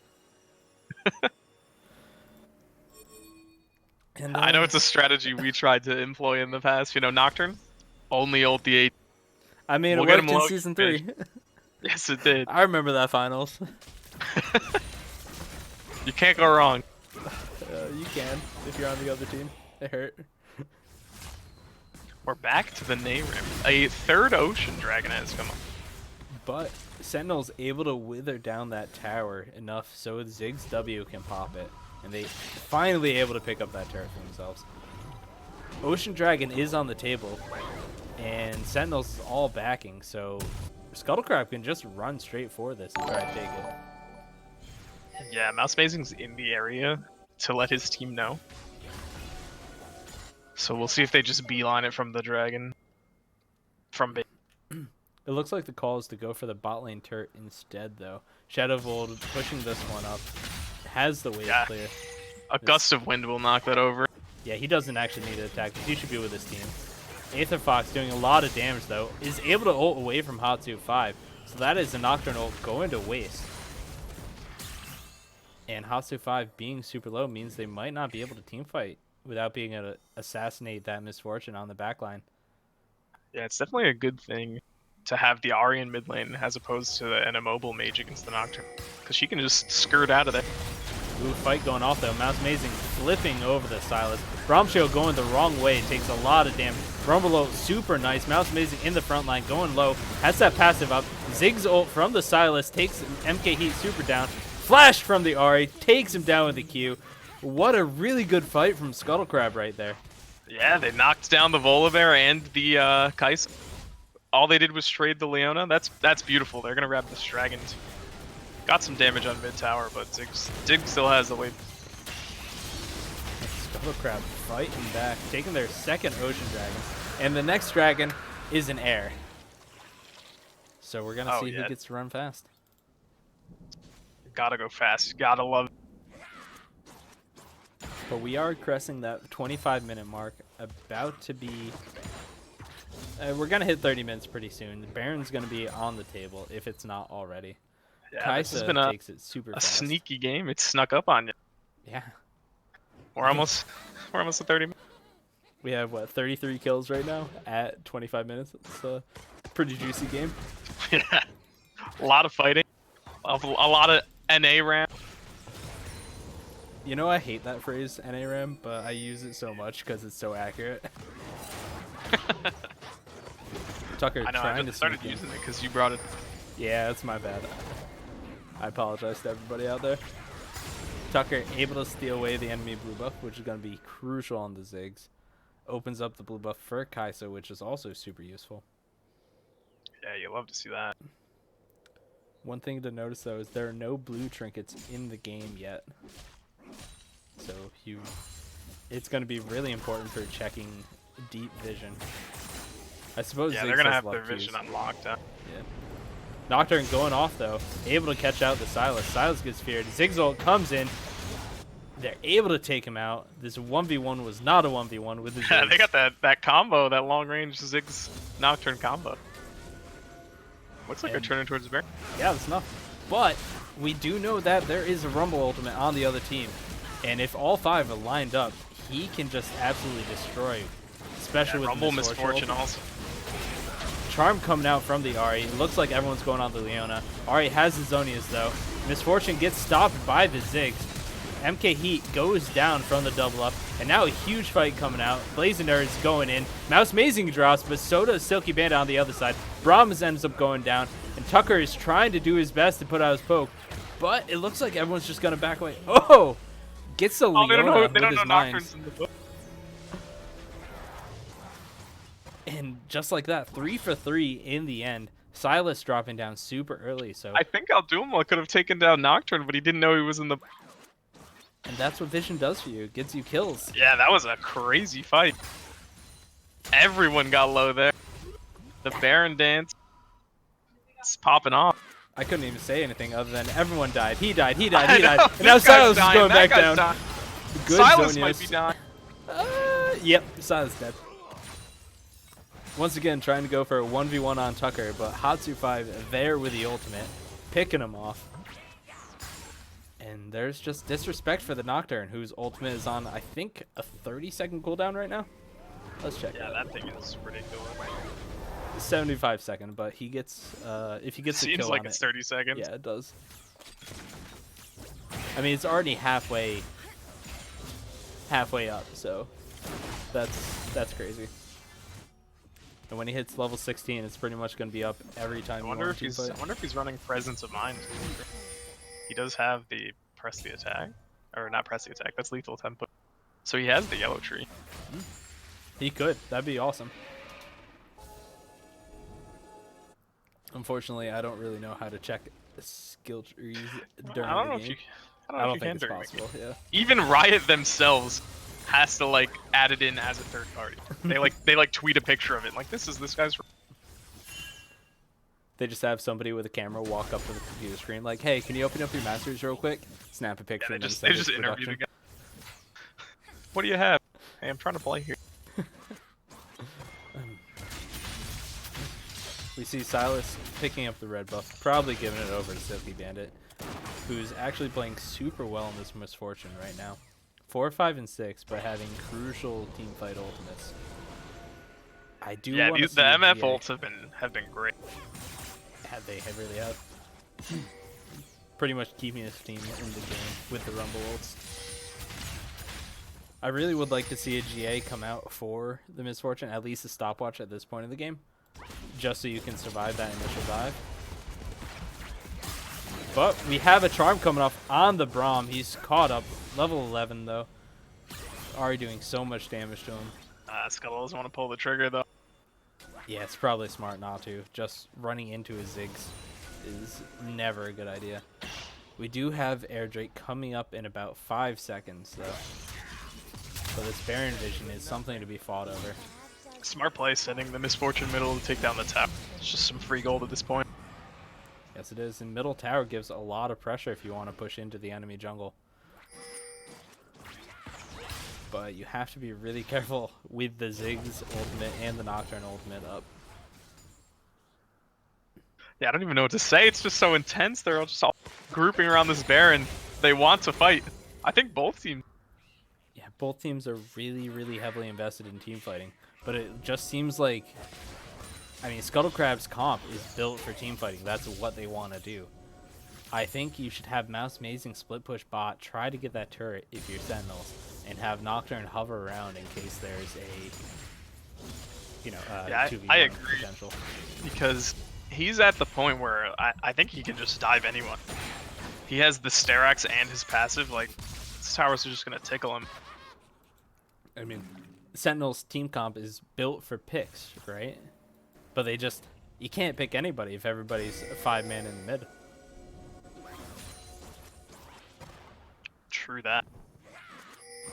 And, I know it's a strategy we tried to employ in the past. You know, Nocturne, only ult the 8. I mean, We'll it worked in Season 3. Yes, it did. I remember that finals. You can't go wrong. You can, if you're on the other team. It hurt. We're back to the Nayrim. A third Ocean Dragon has come up. But Sentinel's able to wither down that tower enough so Ziggs W can pop it. And they finally able to pick up that turret for themselves. Ocean Dragon is on the table. And Sentinels is all backing, so Scuttlecrab can just run straight for this and try to take it. Yeah, Mouse Amazing's in the area to let his team know. So we'll see if they just beeline it from the dragon. From base. It looks like the call is to go for the bot lane turret instead, though. Shadow Vold pushing this one up. Has the wave clear. A gust of wind will knock that over. Yeah, he doesn't actually need to attack. He should be with his team. Aether Fox doing a lot of damage, though. Is able to ult away from Hatsu 5. So that is a Nocturne ult going to waste. And Hatsu 5 being super low means they might not be able to team fight without being able to assassinate that Misfortune on the backline. Yeah, it's definitely a good thing to have the Ahri in mid lane as opposed to an immobile mage against the Nocturne. Because she can just skirt out of there. Ooh, fight going off though. Mouse Amazing flipping over the Silas. Bromshield going the wrong way. Takes a lot of damage. Rumble ult super nice. Mouse Amazing in the front line going low. Has that passive up. Ziggs ult from the Silas. Takes MK Heat super down. Flash from the Ahri. Takes him down with the Q. What a really good fight from Scuttlecrab right there. Yeah, they knocked down the Volibear and the Kai'Sa. All they did was trade the Leona. That's beautiful. They're gonna grab this dragon too. Got some damage on mid tower, but Ziggs still has the lead. Scuttlecrab fighting back, taking their second Ocean Dragon. And the next dragon is an air. So we're gonna see who gets to run fast. Gotta go fast. Gotta love it. But we are cresting that 25-minute mark. About to be... we're going to hit 30 minutes pretty soon. Baron's going to be on the table, if it's not already. Yeah, this has been takes it super a fast. sneaky game. It snuck up on you. Yeah. We're almost at 30 minutes. We have, what, 33 kills right now at 25 minutes. It's a pretty juicy game. Yeah. A lot of fighting. A lot of NA ram. You know, I hate that phrase, NARAM, but I use it so much because it's so accurate. Tucker, I know, I just started using it because you brought it. Yeah, that's my bad. I apologize to everybody out there. Tucker able to steal away the enemy blue buff, which is going to be crucial on the Ziggs. Opens up the blue buff for Kai'Sa, which is also super useful. Yeah, you love to see that. One thing to notice, though, is there are no blue trinkets in the game yet. So it's going to be really important for checking deep vision. I suppose yeah, Ziggs they're going to has have their vision unlocked. Yeah. Nocturne going off, though. Able to catch out the Silas. Silas gets feared. Ziggs ult comes in. They're able to take him out. This 1v1 was not a 1v1 with the Yeah, they Ziggs. got that combo, that long range Ziggs Nocturne combo. Looks like they're And- turning towards the bear. Yeah, that's enough. But we do know that there is a Rumble ultimate on the other team. And if all 5 are lined up, he can just absolutely destroy, especially with Rumble the Misfortune ultimate. also. Charm coming out from the Ahri. It looks like everyone's going on the Leona. Ahri has the Zonias though. Misfortune gets stopped by the Ziggs. MK Heat goes down from the double up. And now a huge fight coming out. Blazing Nerd's going in. Mouse Mazing drops, but so does Silky Bandit on the other side. Brahms ends up going down. And Tucker is trying to do his best to put out his poke. But it looks like everyone's just going to back away. Oh! Gets the Leona They don't know with his Nocturnes mines. in the book. And just like that, 3 for 3 in the end. Silas dropping down super early, so I think Alduma could have taken down Nocturne, but he didn't know he was in the. and that's what Vision does for you. It gets you kills. Yeah, that was a crazy fight. Everyone got low there. The Baron dance. It's popping off. I couldn't even say anything other than everyone died. He died. He I died. He died. know, And now this guy's Silas is dying, going that back guy's down. dying. Good Silas Zonius. might be dying. Yep, Silas dead. Once again, trying to go for a 1v1 on Tucker, but Hatsu5 there with the ultimate, picking him off. And there's just disrespect for the Nocturne, whose ultimate is on, I think, a 30-second cooldown right now. Let's check. Yeah, that thing is ridiculous. 75-second, but he gets, if he gets a Seems kill like on it's it, 30 seconds. yeah, it does. I mean, it's already halfway up, so that's crazy. And when he hits level 16, it's pretty much going to be up every time. I wonder if he's running Presence of Mind. He does have the press the attack, or not press the attack. That's lethal tempo. So he has the yellow tree. He could. That'd be awesome. Unfortunately, I don't really know how to check skill trees during I don't know the if game. you. I don't know if you think can it's during the possible. Yeah. Even Riot themselves has to like add it in as a third party. They like tweet a picture of it. Like this guy's. They just have somebody with a camera walk up to the computer screen, like, "Hey, can you open up your masters real quick?" Snap a picture. Yeah, and then they send it just to interview the production. guy. What do you have? Hey, I'm trying to play here. We see Silas picking up the red buff, probably giving it over to Silky Bandit, who's actually playing super well in this Misfortune right now. 4, 5, and 6, but having crucial team fight ultimates. I do Yeah, want to the see a MF GA. ults have been great. They really have. Pretty much keeping his team in the game with the Rumble ults. I really would like to see a GA come out for the Misfortune, at least a stopwatch at this point of the game, just so you can survive that initial dive. But we have a Charm coming off on the Braum. He's caught up. Level 11, though. Already doing so much damage to him. Scuttle doesn't want to pull the trigger though. Yeah, it's probably smart not to. Just running into his Ziggs is never a good idea. We do have Air Drake coming up in about 5 seconds, though. So this Baron Vision is something to be fought over. Smart play sending the Misfortune middle to take down the top. It's just some free gold at this point. Yes, it is. And middle tower gives a lot of pressure if you want to push into the enemy jungle. But you have to be really careful with the Ziggs ultimate and the Nocturne ultimate up. Yeah, I don't even know what to say. It's just so intense. They're all just all grouping around this Baron. They want to fight. I think both teams. Yeah, both teams are really, really heavily invested in team fighting. But it just seems like, I mean, Scuttlecrab's comp is built for team fighting. That's what they want to do. I think you should have Mouse Mazing split push bot, try to get that turret if you're Sentinels, and have Nocturne hover around in case there's a, Yeah, 2v1 I agree. potential. Because he's at the point where I think he can just dive anyone. He has the Sterax and his passive. Like, this towers are just going to tickle him. I mean, Sentinel's team comp is built for picks, right? But you can't pick anybody if everybody's a 5-man in the mid. True that.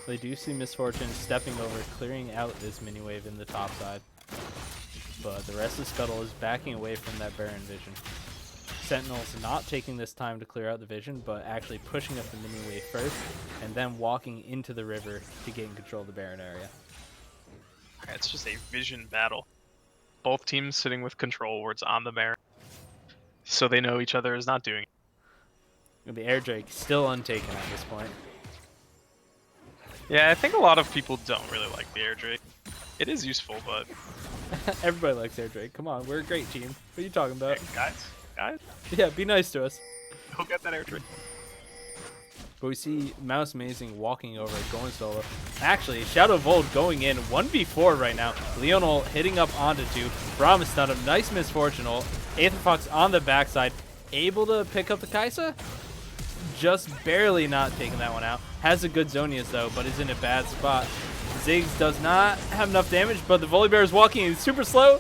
They do see Misfortune stepping over, clearing out this mini wave in the top side. But the rest of Scuttle is backing away from that Baron Vision. Sentinels not taking this time to clear out the vision, but actually pushing up the mini wave first, and then walking into the river to gain control of the Baron area. It's just a vision battle. Both teams sitting with control wards on the Baron, so they know each other is not doing it. And the Air Drake still untaken at this point. Yeah, I think a lot of people don't really like the Air Drake. It is useful, but Everybody likes Air Drake. Come on, we're a great team. What are you talking about? hey, guys, Yeah, be nice to us. go get that Air Drake. But we see Mouse Amazing walking over, going solo. Actually, Shadow Vold going in 1v4 right now. Leonel hitting up onto 2. Braum is stunned him. Nice misfortune ult. Aether Fox on the backside. Able to pick up the Kaisa. Just barely not taking that one out. Has a good Zonius though, but is in a bad spot. Ziggs does not have enough damage, but the Volibear is walking in super slow.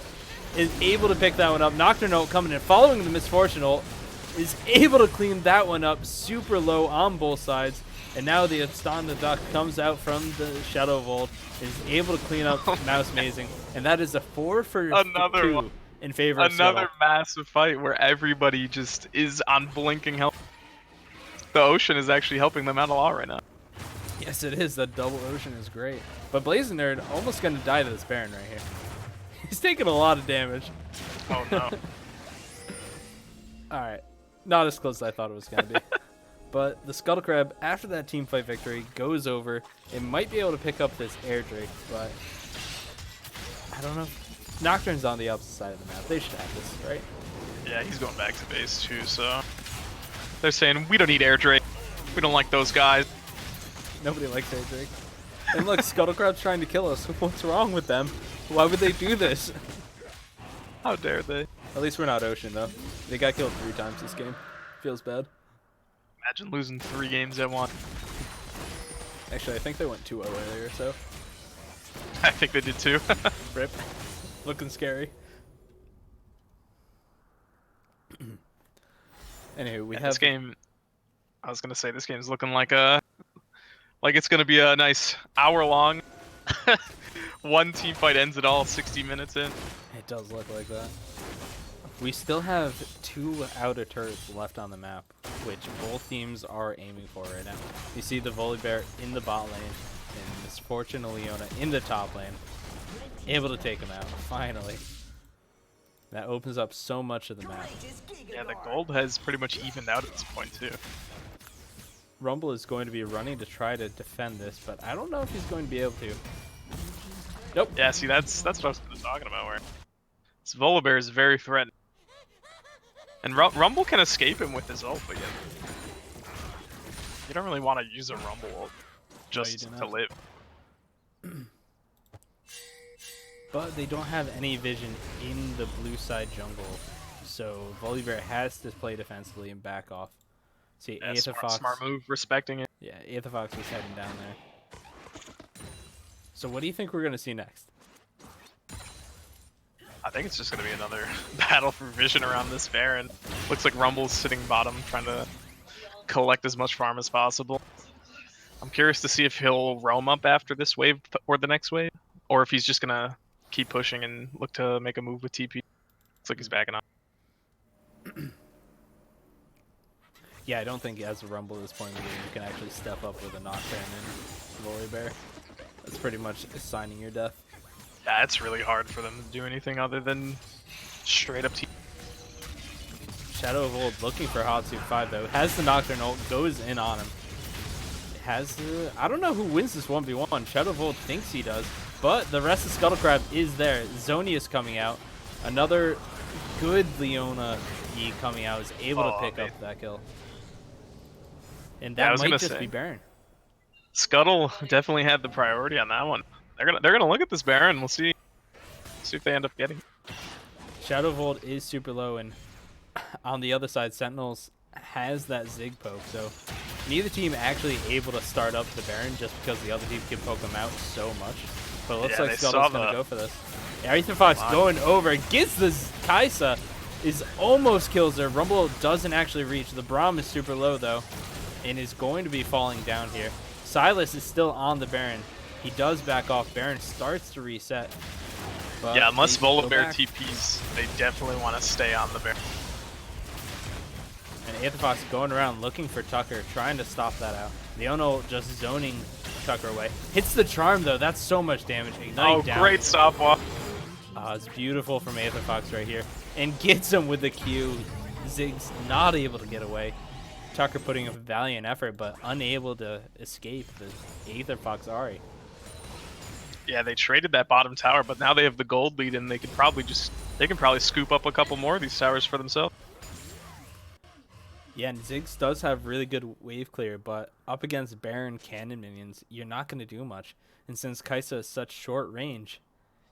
Is able to pick that one up. Nocturne ult coming in, following the misfortune ult. Is able to clean that one up super low on both sides. And now the Aston the Duck comes out from the Shadow Vold. Is able to clean up Mouse Amazing. And that is a 4 for Another 2 one. in favor of Another Scuttle. massive fight where everybody just is on blinking health. The ocean is actually helping them out a lot right now. Yes, it is. That double ocean is great. But Blazing Nerd almost going to die to this Baron right here. He's taking a lot of damage. Oh no. Alright. Not as close as I thought it was going to be. But the Scuttle Crab, after that team fight victory, goes over. It might be able to pick up this Air Drake, but I don't know. Nocturne's on the opposite side of the map. They should have this, right? Yeah, he's going back to base too, so they're saying we don't need Air Drake. We don't like those guys. Nobody likes Air Drake. And look, Scuttle Crab's trying to kill us. What's wrong with them? Why would they do this? How dare they? At least we're not Ocean, though. They got killed 3 times this game. Feels bad. Imagine losing 3 games at once. Actually, I think they went 2-0 earlier, so. I think they did too. Rip. Looking scary. Anywho, we have this game. I was gonna say this game's looking like it's gonna be a nice hour long. One team fight ends it all 60 minutes in. It does look like that. We still have 2 outer turrets left on the map, which both teams are aiming for right now. You see the Volibear in the bot lane, and Misfortune Leona in the top lane. Able to take him out, finally. That opens up so much of the map. Yeah, the gold has pretty much evened out at this point too. Rumble is going to be running to try to defend this, but I don't know if he's going to be able to. Nope. Yeah, see, that's what I was talking about. Where this Volibear is very threatening, and Rumble can escape him with his ult, but yeah, you don't really want to use a Rumble ult just to live. But they don't have any vision in the blue side jungle, so Volibear has to play defensively and back off. See, Yeah, Aether Fox. smart move, respecting it. Yeah, Aether Fox was heading down there. So what do you think we're going to see next? I think it's just going to be another battle for vision around this Baron. Looks like Rumble's sitting bottom, trying to collect as much farm as possible. I'm curious to see if he'll roam up after this wave or the next wave, or if he's just going to keep pushing and look to make a move with TP. Looks like he's backing up. Yeah, I don't think as a Rumble at this point in the game you can actually step up with a Nocturne and Volibear. That's pretty much signing your death. Yeah, it's really hard for them to do anything other than straight up TP. Shadow of Old looking for Hatsu 5 though. Has the Nocturne ult, goes in on him. Has the... I don't know who wins this 1v1. Shadow of Old thinks he does, but the rest of Scuttle Crab is there. Zonius coming out. Another good Leona E coming out is able to pick up that kill. And that might just be Baron. Scuttle definitely had the priority on that one. They're gonna look at this Baron. We'll see if they end up getting it. Shadow of Old is super low, and on the other side, Sentinels has that Zig poke, so neither team actually able to start up the Baron just because the other team can poke him out so much. But it looks like Scuttle's gonna go for this. Yeah, Aether Fox going over, gets this Kaisa, is almost kills her. Rumble doesn't actually reach. The Braum is super low though, and is going to be falling down here. Silas is still on the Baron. He does back off. Baron starts to reset. Yeah, unless Volibear TPs, they definitely want to stay on the Baron. Aetherfox going around looking for Tucker, trying to stop that out. Leona just zoning Tucker away. Hits the charm, though. That's so much damage. Ignite down. Great stop off. It's beautiful from Aetherfox right here. And gets him with the Q. Ziggs not able to get away. Tucker putting up a valiant effort, but unable to escape the Aetherfox Ahri. Yeah, they traded that bottom tower, but now they have the gold lead, and they can probably scoop up a couple more of these towers for themselves. Yeah, and Ziggs does have really good wave clear, but up against Baron cannon minions, you're not going to do much. And since Kai'Sa is such short range,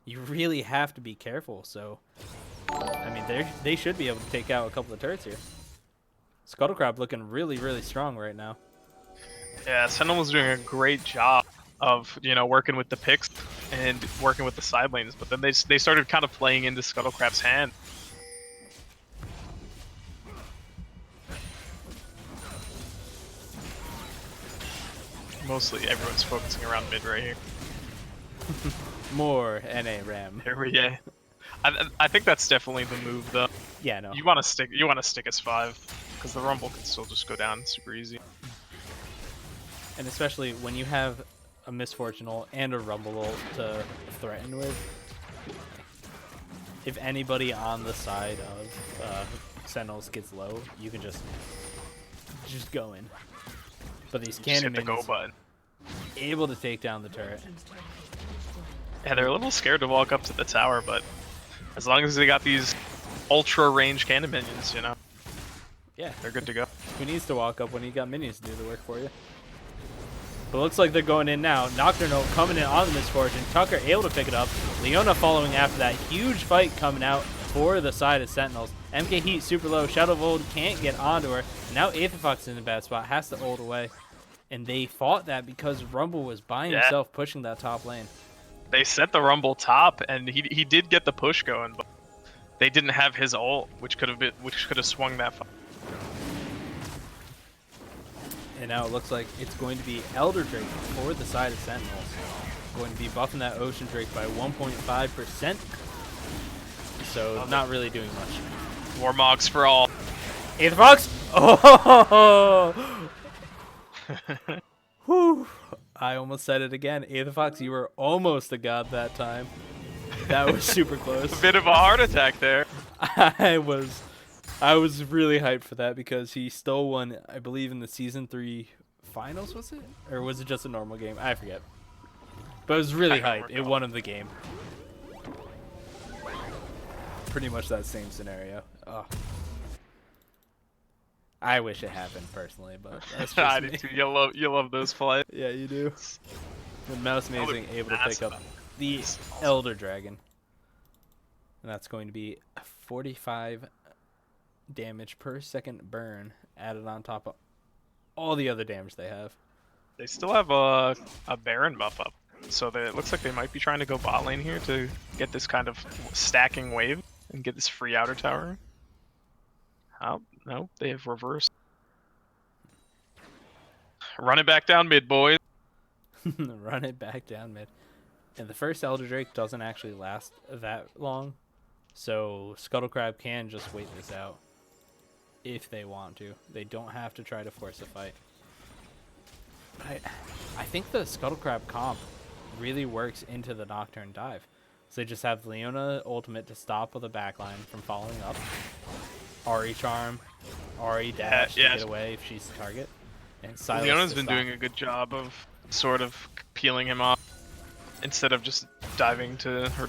you really have to be careful. So, I mean, they should be able to take out a couple of turrets here. Scuttlecrab looking really, really strong right now. Yeah, Sentinel was doing a great job of, working with the picks and working with the side lanes, but then they started kind of playing into Scuttlecrab's hand. Mostly everyone's focusing around mid right here. More NA RAM. Here we go. I think that's definitely the move, though. Yeah, no. You want to stick as 5, because the Rumble can still just go down super easy. And especially when you have a Misfortune ult and a Rumble ult to threaten with. If anybody on the side of Sentinels gets low, you can just go in. But these cannon hit the go minions button. able to take down the turret. Yeah, they're a little scared to walk up to the tower, but as long as they got these ultra range cannon minions, Yeah, they're good to go. who needs to walk up when you got minions to do the work for you? But it looks like they're going in now. Nocturno coming in on the Misfortune. Tucker able to pick it up. Leona following after that. Huge fight coming out for the side of Sentinels. MK Heat super low. Shadow of Old can't get onto her. Now Aetherfox is in a bad spot. Has to ult away. And they fought that because Rumble was by himself pushing that top lane. They set the Rumble top, and he did get the push going, but they didn't have his ult, which could have swung that fight. And now it looks like it's going to be Elder Drake for the side of Sentinels. Going to be buffing that Ocean Drake by 1.5%. So not really doing much. Warmogs for all. Aetherfox! Oh! Whew. I almost said it again. Aetherfox, you were almost a god that time. That was super close. A bit of a heart attack there. I was really hyped for that because he stole one, I believe, in the Season 3 finals, was it? Or was it just a normal game? I forget. But it was really hyped. It won him the game. Pretty much that same scenario. Oh. I wish it happened personally, but that's just I me. do too. You love those plays. Yeah, you do. With Mouse Amazing able to pick up the Elder Dragon. And that's going to be 45 damage per second burn added on top of all the other damage they have. They still have a Baron buff up, so it looks like they might be trying to go bot lane here to get this kind of stacking wave and get this free outer tower. Oh, no, they have reversed. Run it back down mid, boys. Run it back down mid. And the first Elder Drake doesn't actually last that long, so Scuttlecrab can just wait this out if they want to. They don't have to try to force a fight. But I think the Scuttlecrab comp really works into the Nocturne dive. So they just have Leona ultimate to stop with a backline from following up. Ahri charm, Ahri dash to get away if she's the target. And Silas Leona's been doing a good job of sort of peeling him off instead of just diving to her.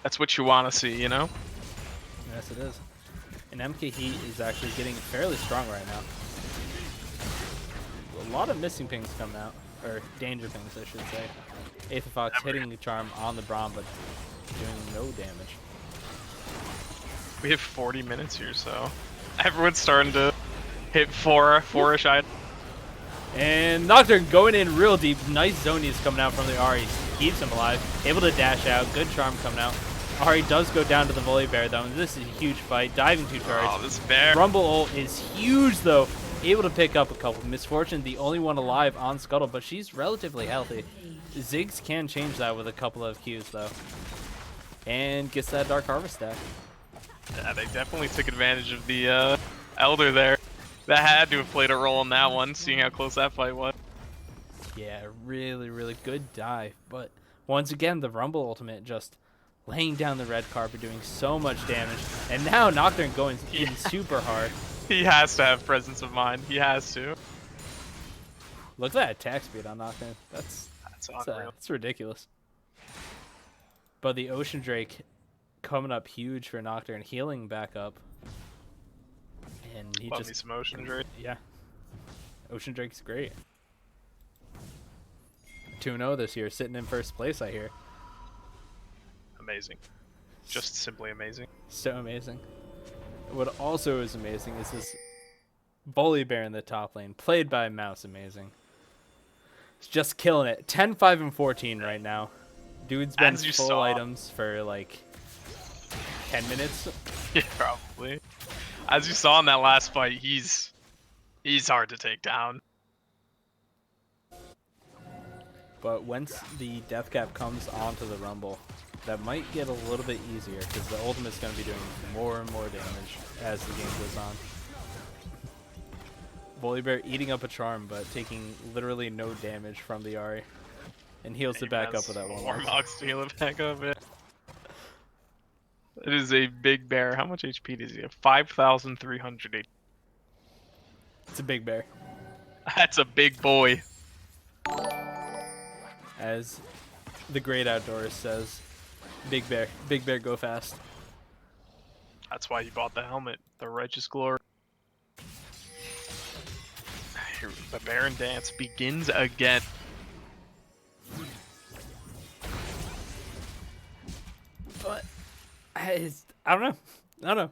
That's what you want to see, you know? Yes, it is. And MK Heat is actually getting fairly strong right now. A lot of missing pings coming out. Or danger pings, I should say. Aetherfox hitting the charm on the Braum, but doing no damage. We have 40 minutes here, so everyone's starting to hit four-ish items. And Nocturne going in real deep. Nice zonies coming out from the Ahri. Keeps him alive. Able to dash out. Good charm coming out. Ahri does go down to the volley bear though. And this is a huge fight. Diving 2 turrets. Oh, this bear. Rumble ult is huge though. Able to pick up a couple. Misfortune, the only one alive on Scuttle, but she's relatively healthy. Ziggs can change that with a couple of Qs though. And gets that Dark Harvest stack. Yeah, they definitely took advantage of the Elder there. That had to have played a role in that one, seeing how close that fight was. Yeah, really, really good dive. But once again, the Rumble ultimate just laying down the red carpet, doing so much damage. And now Nocturne going in super hard. He has to have presence of mind. He has to. Look at that attack speed on Nocturne. That's unreal. that's ridiculous. But the Ocean Drake coming up huge for Nocturne, healing back up. And he Love just me some Ocean Drake. Yeah. Ocean Drake's great. 2-0 this year, sitting in first place, I hear. Amazing. Just simply amazing. So amazing. What also is amazing is this Bully Bear in the top lane, played by Mouse. Amazing. He's just killing it. 10, 5, and 14 right now. Dude's been full items for like 10 minutes. Yeah, probably. As you saw in that last fight, he's hard to take down. But once the death cap comes onto the Rumble, that might get a little bit easier because the ultimate's going to be doing more and more damage as the game goes on. Bully Bear eating up a charm, but taking literally no damage from the Ahri. And heals it back up with that one. Warmogs to heal it back up, yeah. It is a big bear. How much HP does he have? 5,300 HP. It's a big bear. That's a big boy. As the great outdoors says, big bear go fast. That's why he bought the helmet, the righteous glory. The Baron dance begins again. But I don't know.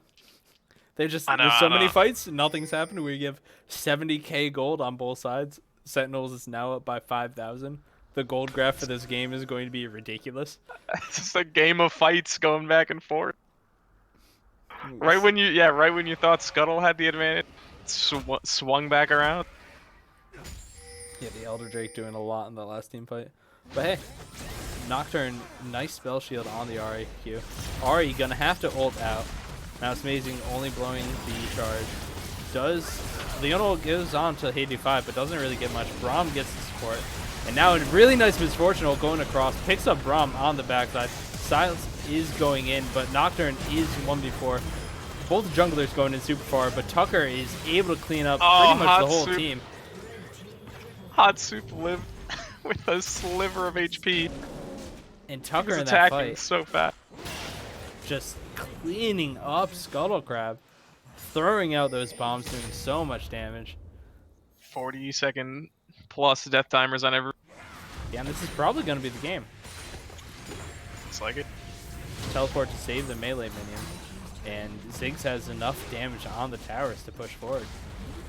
There's so many fights, nothing's happened. We give 70k gold on both sides. Sentinels is now up by 5,000. The gold graph for this game is going to be ridiculous. It's just a game of fights going back and forth. Right when you thought Scuttle had the advantage, swung back around. Yeah, the Elder Drake doing a lot in the last team fight. But hey, Nocturne, nice spell shield on the Ahri Q. Ahri gonna have to ult out. Now it's amazing, only blowing the charge. Leonel goes on to Hades 5, but doesn't really get much. Braum gets the support. And now a really nice Misfortune going across, picks up Braum on the backside. Silence is going in, but Nocturne is 1v4. Both junglers going in super far, but Tucker is able to clean up pretty much the whole team. Hot Soup lived with a sliver of HP. And Tucker in that attacking fight so fast. Just cleaning up Scuttle Crab, throwing out those bombs, doing so much damage. 40-second plus death timers on every. Yeah, and this is probably going to be the game. Looks like it. Teleport to save the melee minion. And Ziggs has enough damage on the towers to push forward.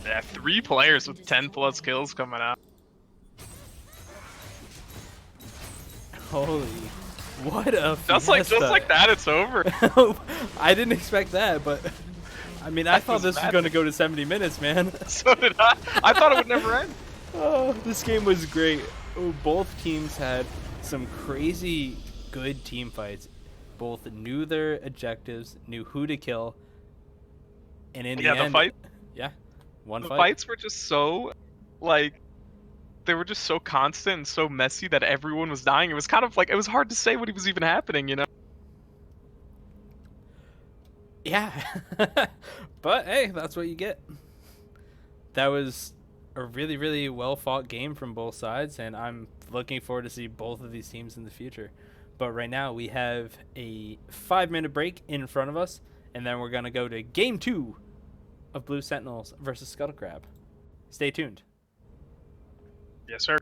Yeah, 3 players with 10 plus kills coming out. Holy, what a just like that, it's over. I didn't expect that, but I mean, I thought this was going to go to 70 minutes, man. So did I. I thought it would never end. Oh, this game was great. Oh, both teams had some crazy good team fights. Both knew their objectives, knew who to kill, and in the end, the fights were just so, like, they were just so constant and so messy that everyone was dying. It was kind of like, it was hard to say what was even happening, you know? Yeah. But hey, that's what you get. That was a really, really well-fought game from both sides, and I'm looking forward to see both of these teams in the future. But right now, we have a 5-minute break in front of us, and then we're going to go to Game 2 of Blue Sentinels versus Scuttle Crab. Stay tuned. Yes, sir.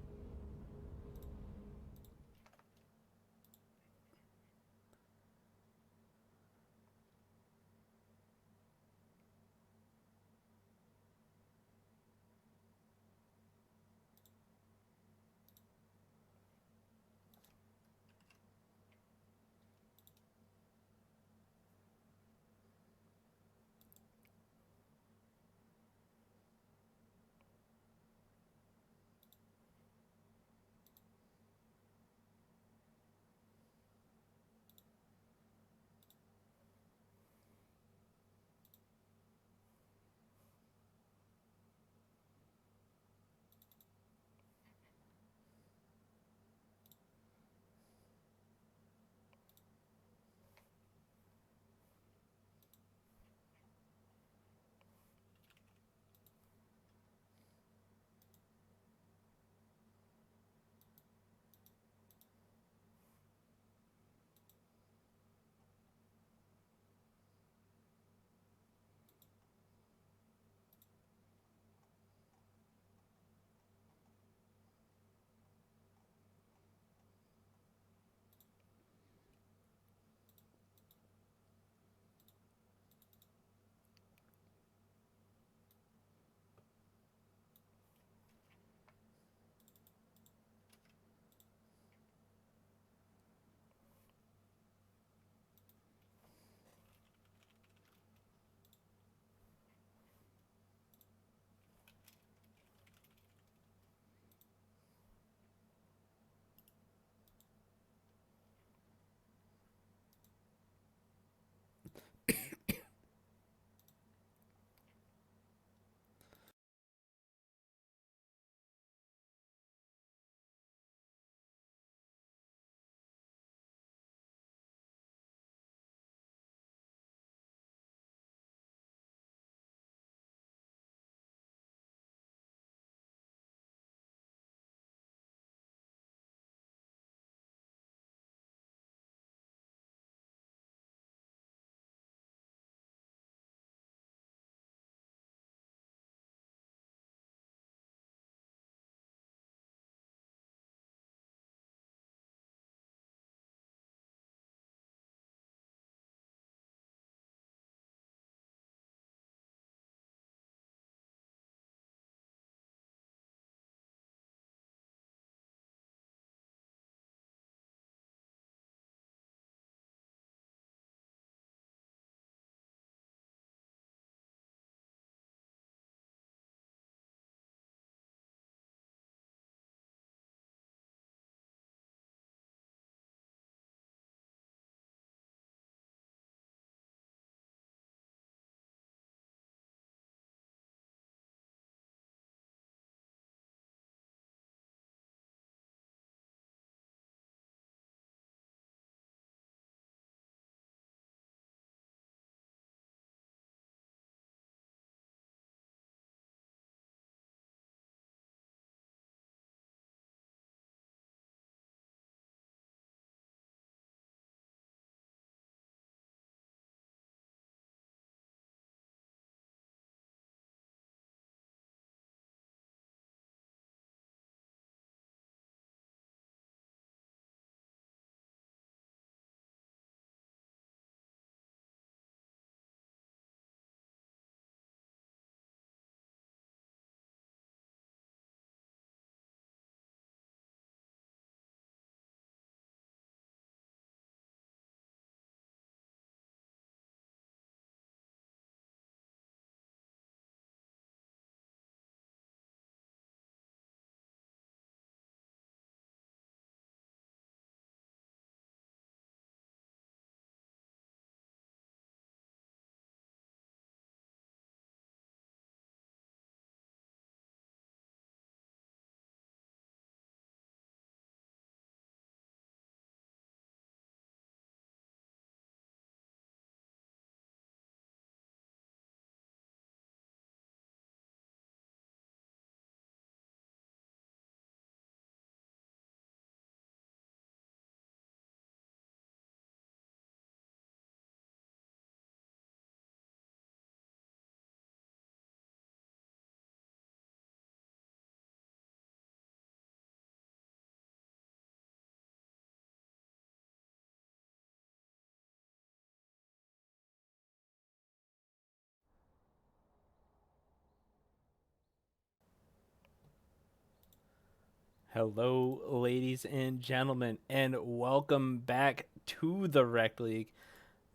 Hello, ladies and gentlemen, and welcome back to the Rec League.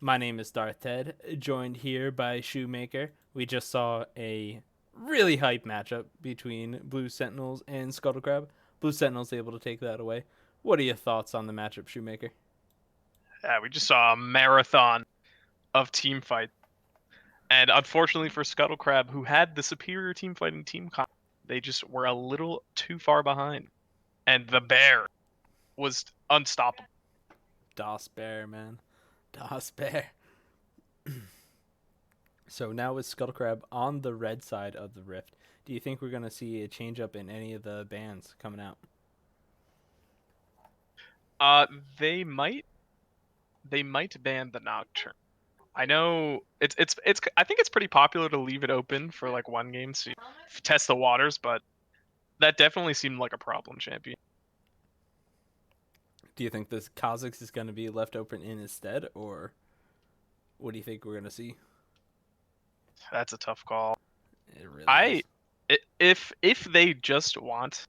My name is Darth Ted, joined here by Shoemaker. We just saw a really hype matchup between Blue Sentinels and Scuttle Crab. Blue Sentinels able to take that away. What are your thoughts on the matchup, Shoemaker? Yeah, we just saw a marathon of team fight. And unfortunately for Scuttle Crab, who had the superior team fighting they just were a little too far behind. And the bear was unstoppable. Das Bear, man. Das Bear. So now with Scuttle Crab on the red side of the rift, do you think we're going to see a change up in any of the bands coming out? Uh, they might ban the Nocturne. I know it's I think it's pretty popular to leave it open for like one game to test the waters, but that definitely seemed like a problem champion. Do you think this Kha'Zix is going to be left open in instead, or what do you think we're going to see? That's a tough call. It really I is. if they just want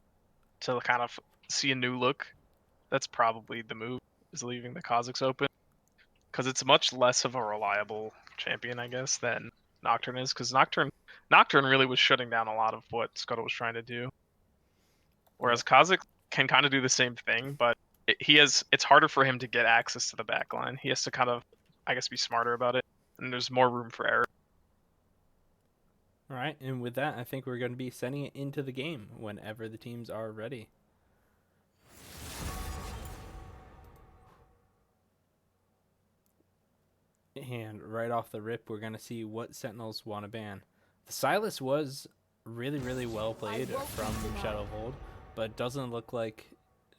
to kind of see a new look, that's probably the move, is leaving the Kha'Zix open, because it's much less of a reliable champion, I guess, than Nocturne is. Because Nocturne really was shutting down a lot of what Scuttle was trying to do, whereas Kha'Zix can kind of do the same thing, but it's harder for him to get access to the backline. He has to kind of, I guess, be smarter about it, and there's more room for error. All right, and with that, I think we're going to be sending it into the game whenever the teams are ready. And right off the rip, we're going to see what Sentinels want to ban. The Silas was really, really well played from Shadow of Old, but doesn't look like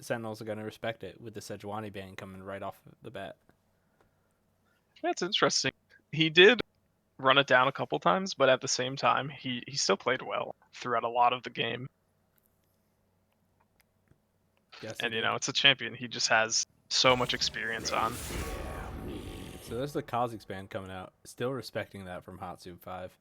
Sentinels are going to respect it with the Sejuani ban coming right off the bat. That's interesting. He did run it down a couple times, but at the same time, he still played well throughout a lot of the game. Yes, And it's a champion. He just has so much experience on. So there's the Kha'Zix ban coming out. Still respecting that from Hatsu 5.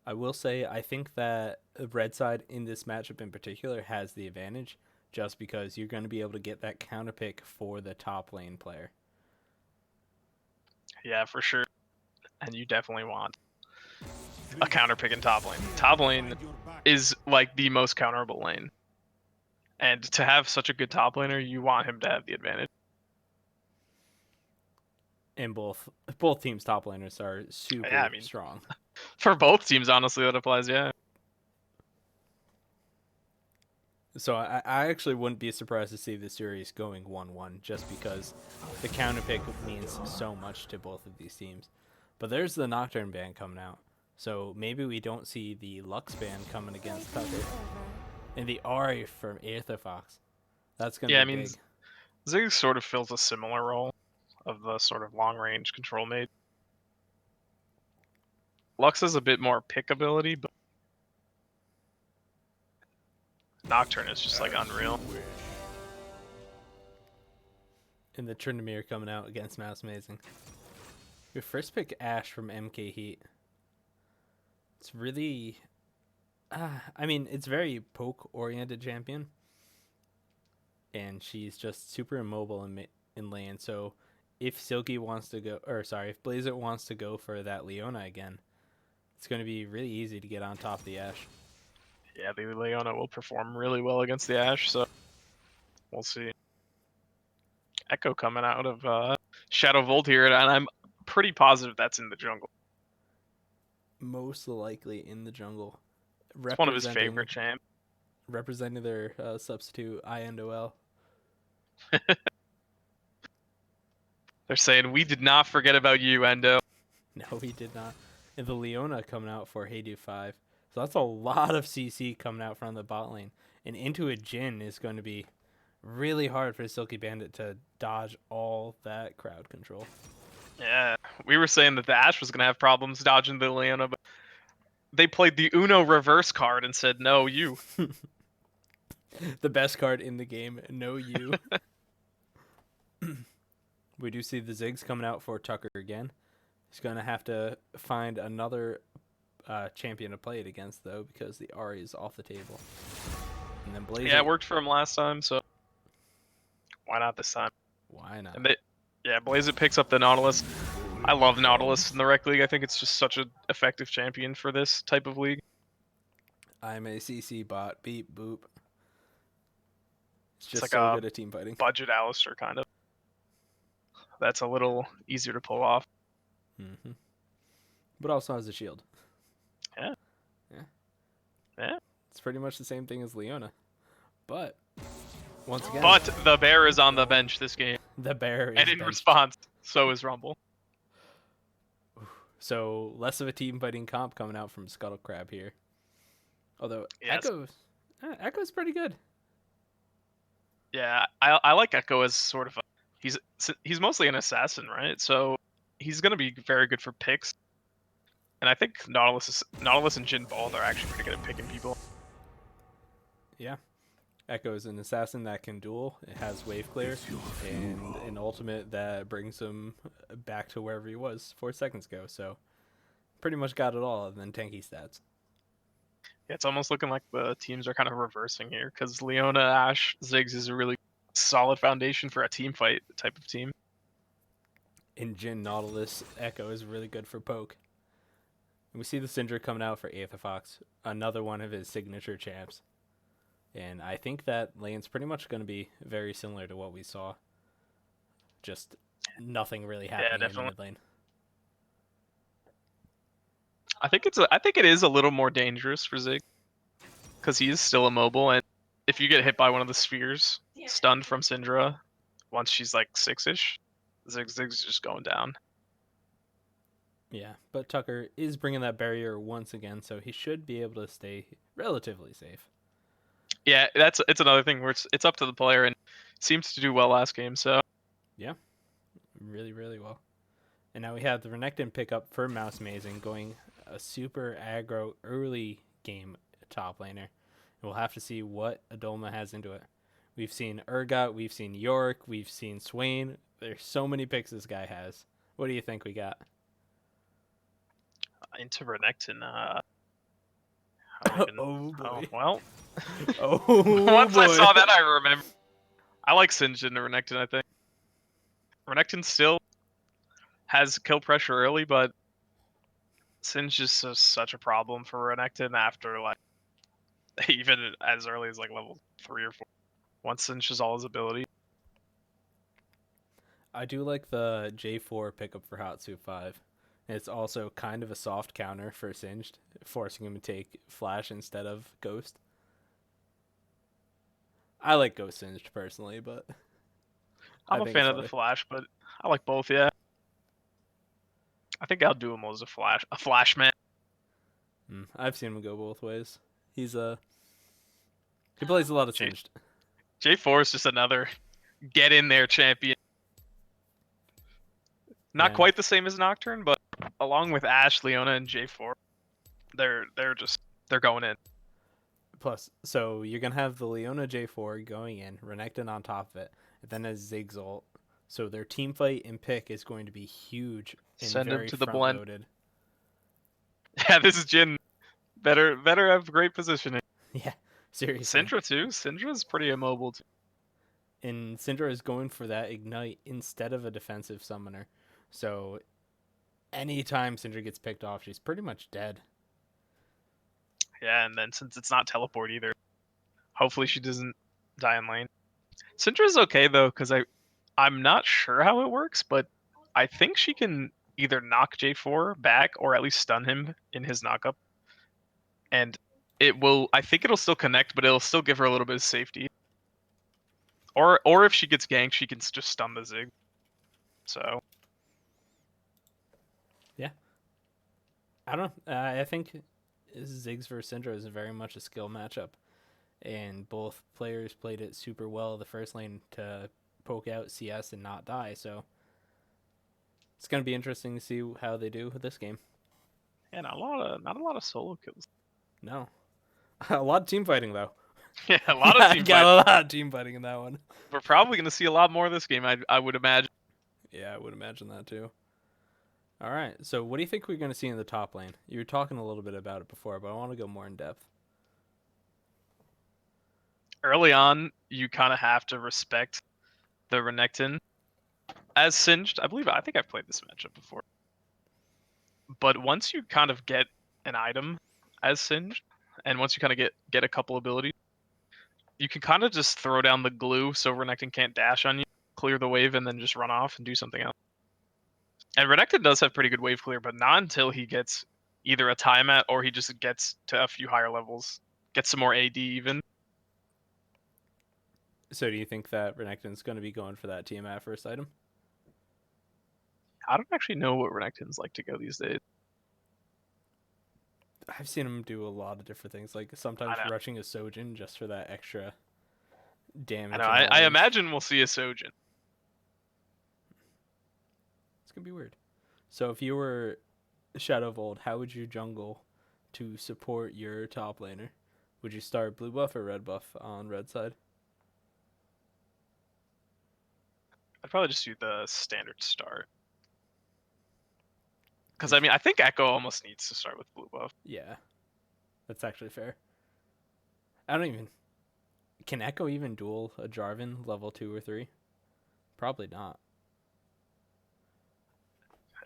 I will say I think that the red side in this matchup in particular has the advantage just because you're going to be able to get that counter pick for the top lane player. Yeah, for sure. And you definitely want a counter pick in top lane. Top lane is like the most counterable lane. And to have such a good top laner, you want him to have the advantage. And both teams' top laners are super strong. For both teams, honestly, that applies, yeah. So I actually wouldn't be surprised to see the series going 1-1 just because the counter pick means so much to both of these teams. But there's the Nocturne ban coming out. So maybe we don't see the Lux ban coming against Tucker. And the Ari from Aether Fox. That's going to be big. Ziggs sort of fills a similar role of the sort of long-range control mate. Lux has a bit more pick ability, but Nocturne is just like unreal. And the Tryndamere coming out against Mouse Amazing. Your first pick Ashe from MK Heat. It's really... it's very poke-oriented champion. And she's just super immobile in lane. So if Silky wants to go... if Blazer wants to go for that Leona again, it's going to be really easy to get on top of the Ashe. Yeah, the Leona will perform really well against the Ashe, so we'll see. Echo coming out of Shadow Volt here, and I'm pretty positive that's in the jungle. Most likely in the jungle. It's one of his favorite champs. Representing their substitute, INOL. They're saying, we did not forget about you, Endo. No, we did not. And the Leona coming out for Heydu 5. So that's a lot of CC coming out from the bot lane. And into a Jhin is going to be really hard for Silky Bandit to dodge all that crowd control. Yeah, we were saying that the Ashe was going to have problems dodging the Leona, but they played the Uno reverse card and said, no, you. The best card in the game, no you. We do see the Ziggs coming out for Tucker again. He's going to have to find another champion to play it against, though, because the Ahri is off the table. And then Blaze Yeah, it it. worked for him last time, so why not this time? Why not? And Blaze it picks up the Nautilus. I love Nautilus in the Rec League. I think it's just such an effective champion for this type of league. I'm a CC bot. Beep boop. It's It's just like so a good at team fighting. budget Alistair kind of. That's a little easier to pull off. Mm-hmm. But also has a shield. Yeah. Yeah. Yeah. It's pretty much the same thing as Leona. But once again, But the bear is on the bench this game. the bear is And in benched. response, so is Rumble. So less of a team fighting comp coming out from Scuttle Crab here. Although Yes. Echo's pretty good. Yeah, I like Echo as sort of he's mostly an assassin, right? So he's gonna be very good for picks. And I think Nautilus and Jin both are actually pretty good at picking people. Yeah. Echo is an assassin that can duel. It has wave clear and an ultimate that brings him back to wherever he was 4 seconds ago. So pretty much got it all, and then tanky stats. Yeah, it's almost looking like the teams are kind of reversing here because Leona, Ashe, Ziggs is a really solid foundation for a team fight type of team. In Jin, Nautilus, Echo is really good for poke. And we see the Syndra coming out for Aether Fox, another one of his signature champs. And I think that lane's pretty much going to be very similar to what we saw. Just nothing really happening in the mid lane. I think it is a little more dangerous for Ziggs because he is still immobile, and if you get hit by one of the spheres, stunned from Syndra, once she's like 6-ish, Ziggs is just going down. Yeah, but Tucker is bringing that barrier once again, so he should be able to stay relatively safe. Yeah, it's another thing where it's up to the player, and seems to do well last game. So yeah, really, really well. And now we have the Renekton pickup for Mouse Mazing going a super aggro early game top laner. And we'll have to see what Adolma has into it. We've seen Urgot, we've seen York, we've seen Swain. There's so many picks this guy has. What do you think we got? into Renekton, Oh boy. well. Oh Once boy. I saw that, I remember. I like Singed into Renekton. I think Renekton still has kill pressure early, but Singed is such a problem for Renekton after like even as early as like level 3 or 4. Once Singed is all his ability. I do like the J4 pickup for Hatsu 5. It's also kind of a soft counter for Singed, forcing him to take Flash instead of Ghost. I like Ghost Singed personally, but I'm a fan of the Flash, but I like both. Yeah, I think I'll do him as a Flash man. I've seen him go both ways. He plays a lot of Singed. J4 is just another get in there champion. Not quite the same as Nocturne, but along with Ashe, Leona, and J4, they're going in. Plus, so you're gonna have the Leona J4 going in, Renekton on top of it, and then a Ziggs ult. So their team fight and pick is going to be huge and Send very him to the front blend. loaded. Yeah, this is Jin. Better have great positioning. Yeah, seriously. Syndra too. Syndra's pretty immobile too. And Syndra is going for that ignite instead of a defensive summoner. So anytime Syndra gets picked off, she's pretty much dead. Yeah, and then since it's not teleport either, hopefully she doesn't die in lane. Syndra's okay though, because I'm not sure how it works, but I think she can either knock J4 back or at least stun him in his knockup. And I think it'll still connect, but it'll still give her a little bit of safety. Or if she gets ganked, she can just stun the Zig. So yeah, I don't. I think Ziggs versus Syndra is very much a skill matchup, and both players played it super well the first lane to poke out CS and not die. So it's gonna be interesting to see how they do with this game. Yeah, not a lot of solo kills. No, a lot of team fighting though. Yeah, a lot of team got fighting. a lot of team fighting in that one. We're probably gonna see a lot more of this game. I would imagine. Yeah, I would imagine that too. All right, so what do you think we're going to see in the top lane? You were talking a little bit about it before, but I want to go more in depth. early on, you kind of have to respect the Renekton as Singed. I think I've played this matchup before. But once you kind of get an item as Singed, and once you kind of get a couple abilities, you can kind of just throw down the glue so Renekton can't dash on you, clear the wave, and then just run off and do something else. And Renekton does have pretty good wave clear, but not until he gets either a timeout or he just gets to a few higher levels, gets some more AD even. So do you think that Renekton's going to be going for that Tiamat first item? I don't actually know what Renekton's like to go these days. I've seen him do a lot of different things, like sometimes I know. rushing a Sojin just for that extra damage. I know. and I knowledge. imagine we'll see a Sojin. It's going to be weird. So if you were Shadow of Old, how would you jungle to support your top laner? Would you start blue buff or red buff on red side? I'd probably just do the standard start. Because, I mean, I think Echo almost needs to start with blue buff. Yeah, that's actually fair. I don't even... Can Echo even duel a Jarvan level 2 or 3? Probably not.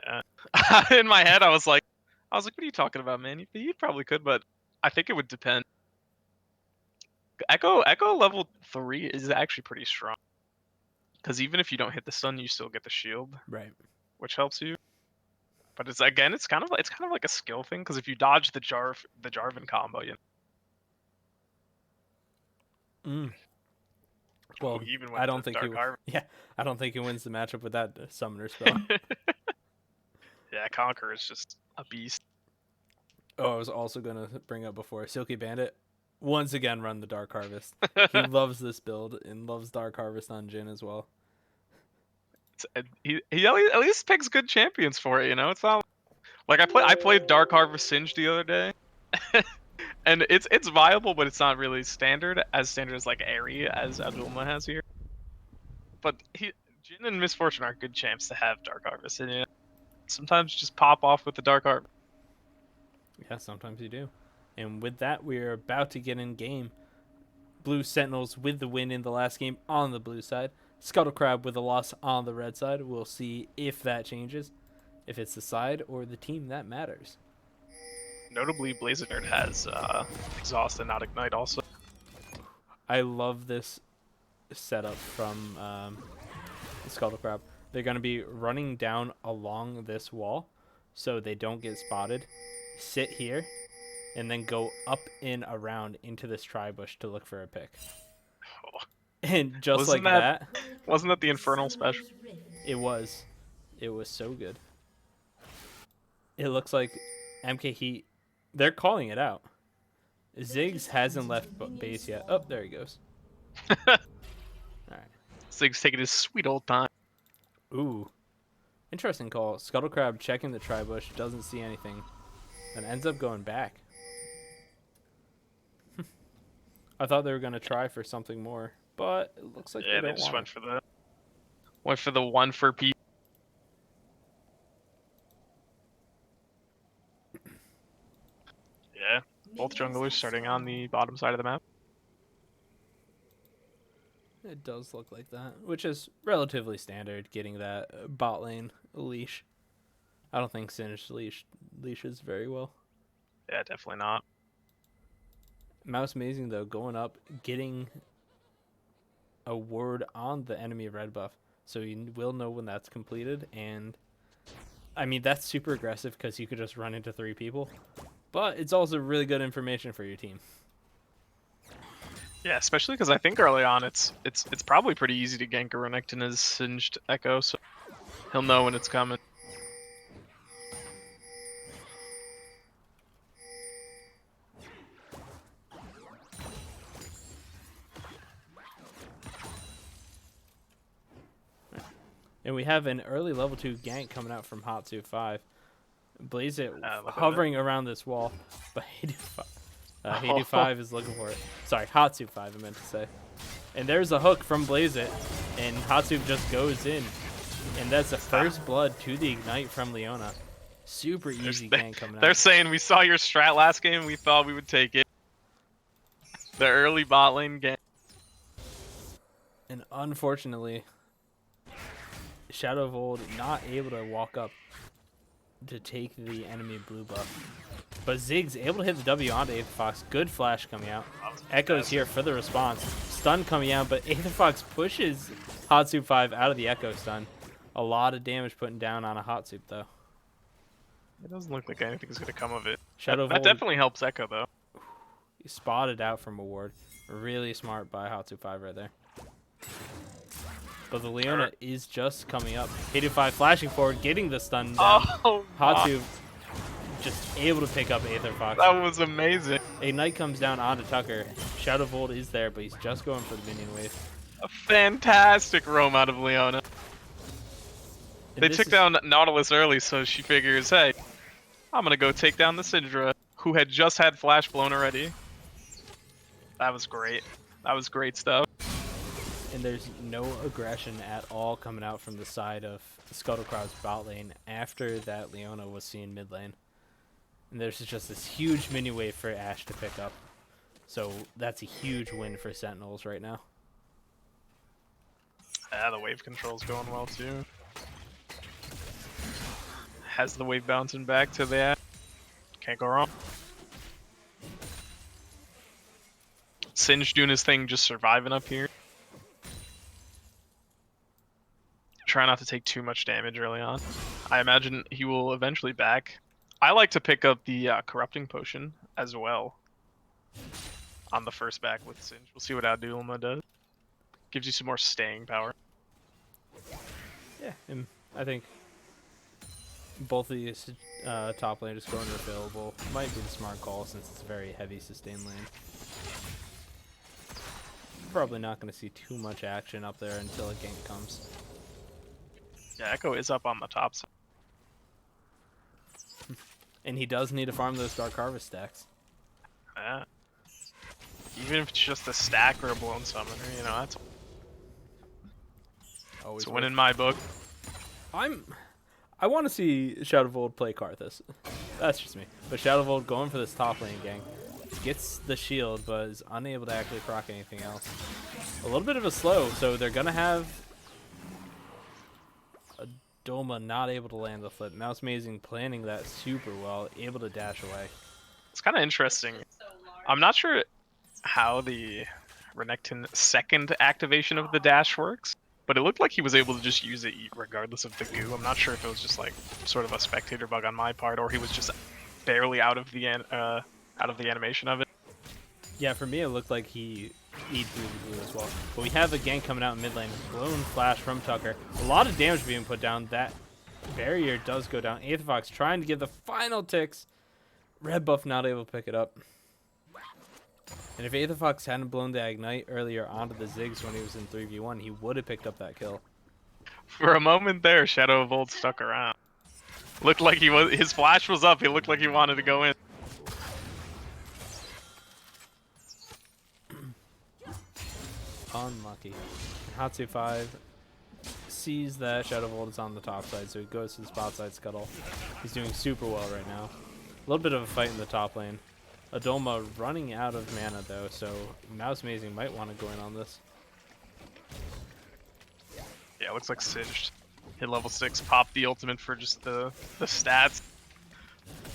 Yeah. In my head, I was like, what are you talking about, man? You probably could, but I think it would depend. Echo level 3 is actually pretty strong. Because even if you don't hit the stun, you still get the shield, Right. which helps you. But it's kind of like a skill thing. Because if you dodge the Jarvan combo, you Well, even with I don't the think he. Dark Harvest. Yeah, I don't think he wins the matchup with that summoner spell. Yeah, Conquer is just a beast. Oh, I was also gonna bring up before Silky Bandit. Once again, run the Dark Harvest. He loves this build and loves Dark Harvest on Jhin as well. He at least picks good champions for it. You know, it's not like I played Dark Harvest Singe the other day. And it's viable, but it's not really standard as like Airy as Abdulma has here. But Jhin and Misfortune are good champs to have Dark Harvest, and yeah, sometimes just pop off with the Dark Harvest. Yeah, sometimes you do. And with that, we're about to get in game. Blue Sentinels with the win in the last game on the blue side. Scuttle Crab with a loss on the red side. We'll see if that changes, if it's the side or the team that matters. Notably, Blazernerd has Exhaust and not Ignite also. I love this setup from Scuttle Crab. They're going to be running down along this wall so they don't get spotted. Sit here and then go up and around into this tri-bush to look for a pick. Oh. And just Wasn't like that, wasn't that the Infernal special? it was so good. It looks like MK Heat, they're calling it out. Ziggs hasn't left base yet. Oh, there he goes. All right. Ziggs taking his sweet old time. Ooh. Interesting call. Scuttle Crab checking the tri-bush, doesn't see anything, and ends up going back. I thought they were going to try for something more, but it looks like Yeah, they they don't just want went for the one for P. Yeah, both junglers starting on the bottom side of the map. It does look like that, which is relatively standard, getting that bot lane leash. I don't think Singe leashes very well. Yeah, definitely not. Mouse Amazing, though, going up, getting a ward on the enemy red buff, so you will know when that's completed. And I mean, that's super aggressive because you could just run into 3 people, but it's also really good information for your team. Yeah, especially because I think early on it's probably pretty easy to gank a Renekton as Singed Echo, so he'll know when it's coming. And we have an early level 2 gank coming out from Hatsu 5. Blaze it Look at hovering around this wall, but Heidu 5 is looking for it. Sorry, Hatsu 5 I meant to say. And there's a hook from Blaze it, and Hatsu just goes in. And that's the first blood to the Ignite from Leona. Super easy gank coming out. They're saying, we saw your strat last game, we thought we would take it. The early bot lane gank. Unfortunately, Shadow of Old not able to walk up to take the enemy blue buff. But Ziggs able to hit the W onto Aether Fox. Good flash coming out. Echo's here for the response. Stun coming out, but Aether Fox pushes Hot Soup 5 out of the Echo stun. A lot of damage putting down on a Hot Soup, though. It doesn't look like anything's going to come of it. Shadow of That Old definitely helps Echo, though. spotted out from a ward. Really smart by Hot Soup 5 right there. But the Leona is just coming up. Aether 5 flashing forward, getting the stun down. Oh, Hot Soup just able to pick up Aether Fox. that was amazing. Ignite comes down onto Tucker. Shadow of Old is there, but he's just going for the minion wave. A fantastic roam out of Leona. And They this took is- down Nautilus early, so she figures, hey, I'm gonna go take down the Syndra, who had just had Flash blown already. That was great. That was great stuff. And there's no aggression at all coming out from the side of Scuttlecrowd's bot lane after that Leona was seen mid lane. And there's just this huge mini wave for Ashe to pick up. So that's a huge win for Sentinels right now. Yeah, the wave control's going well too. Has the wave bouncing back to the Ashe. Can't go wrong. Singe doing his thing, just surviving up here. Try not to take too much damage early on. I imagine he will eventually back. I like to pick up the corrupting potion as well on the first back with Singe. We'll see what Adulma does. Gives you some more staying power. Yeah, and I think both of these top lane just going refillable might be the smart call since it's a very heavy sustain lane. Probably not going to see too much action up there until a gank comes. Yeah, Echo is up on the top side. And he does need to farm those Dark Harvest stacks. Yeah. Even if it's just a stack or a blown summoner, you know, that's Always it's a win in my book. I want to see Shadow of Old play Karthus. That's just me. But Shadow of Old going for this top lane gang. Gets the shield, but is unable to actually proc anything else. A little bit of a slow, so they're going to have a Doma not able to land the flip. Mouse Amazing planning that super well, able to dash away. It's kind of interesting. I'm not sure how the Renekton second activation of the dash works, but it looked like he was able to just use it regardless of the goo. I'm not sure if it was just like sort of a spectator bug on my part, or he was just barely out of the animation of it. Yeah, for me it looked like he eat through the blue as well. But we have a gank coming out in mid lane. Blown flash from Tucker. A lot of damage being put down. That barrier does go down. Aether Fox trying to give the final ticks. Red buff not able to pick it up. And if Aether Fox hadn't blown the Ignite earlier onto the Ziggs when he was in 3v1, he would have picked up that kill. For a moment there, Shadow of Old stuck around. Looked like his flash was up. He looked like he wanted to go in. Unlucky. Hatsu 5 sees that Shadow of Old is on the top side, so he goes to the spot side Scuttle. He's doing super well right now. A little bit of a fight in the top lane. Adolma running out of mana though, so Mouse Amazing might want to go in on this. Yeah, it looks like Singed. Hit level 6, pop the ultimate for just the stats.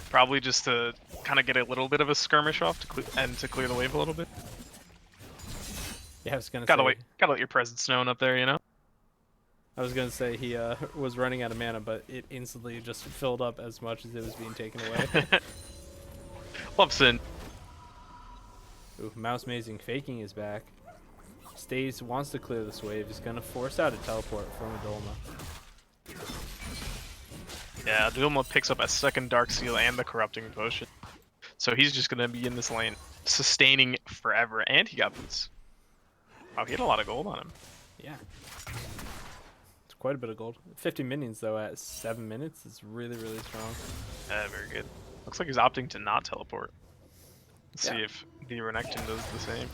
Probably just to kind of get a little bit of a skirmish off to clear the wave a little bit. Yeah, I was gonna Gotta say. let your presence known up there, you know. I was gonna say he was running out of mana, but it instantly just filled up as much as it was being taken away. Love Sin. Ooh, Mouse Amazing faking his back. Stays, wants to clear this wave. He's gonna force out a teleport from Adolma. Yeah, Dulma picks up a second Dark Seal and the Corrupting Potion. So he's just gonna be in this lane, sustaining forever, and he got boots. Wow, he had a lot of gold on him. Yeah. It's quite a bit of gold. 50 minions though at 7 minutes is really, really strong. Yeah, very good. Looks like he's opting to not teleport. Let's see Yeah. if the Renekton does the same.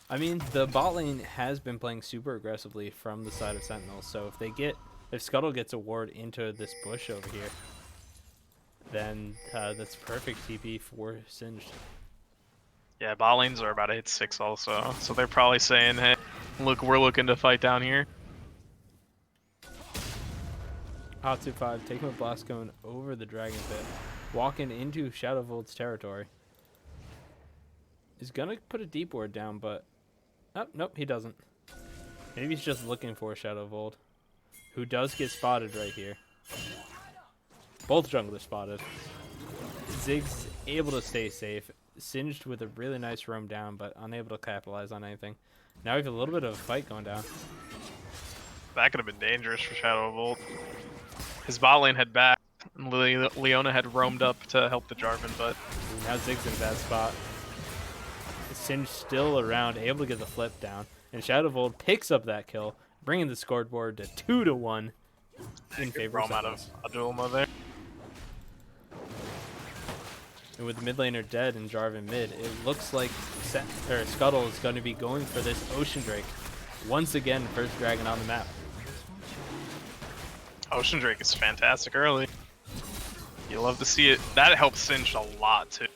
I mean, the bot lane has been playing super aggressively from the side of Sentinels, so if Scuttle gets a ward into this bush over here, then that's perfect TP for Singed. Yeah, bot lanes are about to hit 6 also, so they're probably saying, hey, Look, we're looking to fight down here. Hot 5 taking with Blast going over the Dragon Pit, walking into Shadow Volt's territory. He's gonna put a deep ward down, but oh, nope, he doesn't. Maybe he's just looking for Shadow Volt, who does get spotted right here. Both junglers spotted. Ziggs able to stay safe, singed with a really nice roam down, but unable to capitalize on anything. Now we have a little bit of a fight going down. That could have been dangerous for Shadow Volt. His bot lane had back, and Leona had roamed up to help the Jarvan, but Now Ziggs in a bad spot. Singed still around, able to get the flip down, and Shadow Volt picks up that kill, bringing the scoreboard to 2-1 in favor of roam out of Sentinels. Adulma there. And with the mid laner dead and Jarvan mid, it looks like Scuttle is going to be going for this Ocean Drake. Once again, first dragon on the map. Ocean Drake is fantastic early. You love to see it. That helps Singed a lot too,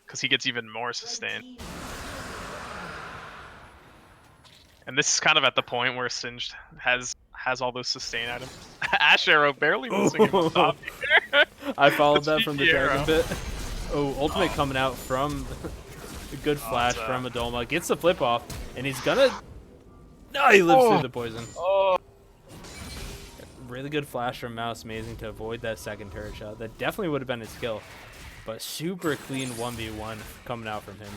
because he gets even more sustain. And this is kind of at the point where Singed has all those sustain items. Ash Arrow barely missing him on top here. I followed that from the Cheeky Dragon arrow. Pit. Oh, ultimate coming out from a good flash from Adolma. Gets the flip off, and he's gonna... No, he lives through the poison. Oh. Really good flash from Mouse, amazing to avoid that second turret shot. That definitely would have been his kill. But super clean 1v1 coming out from him.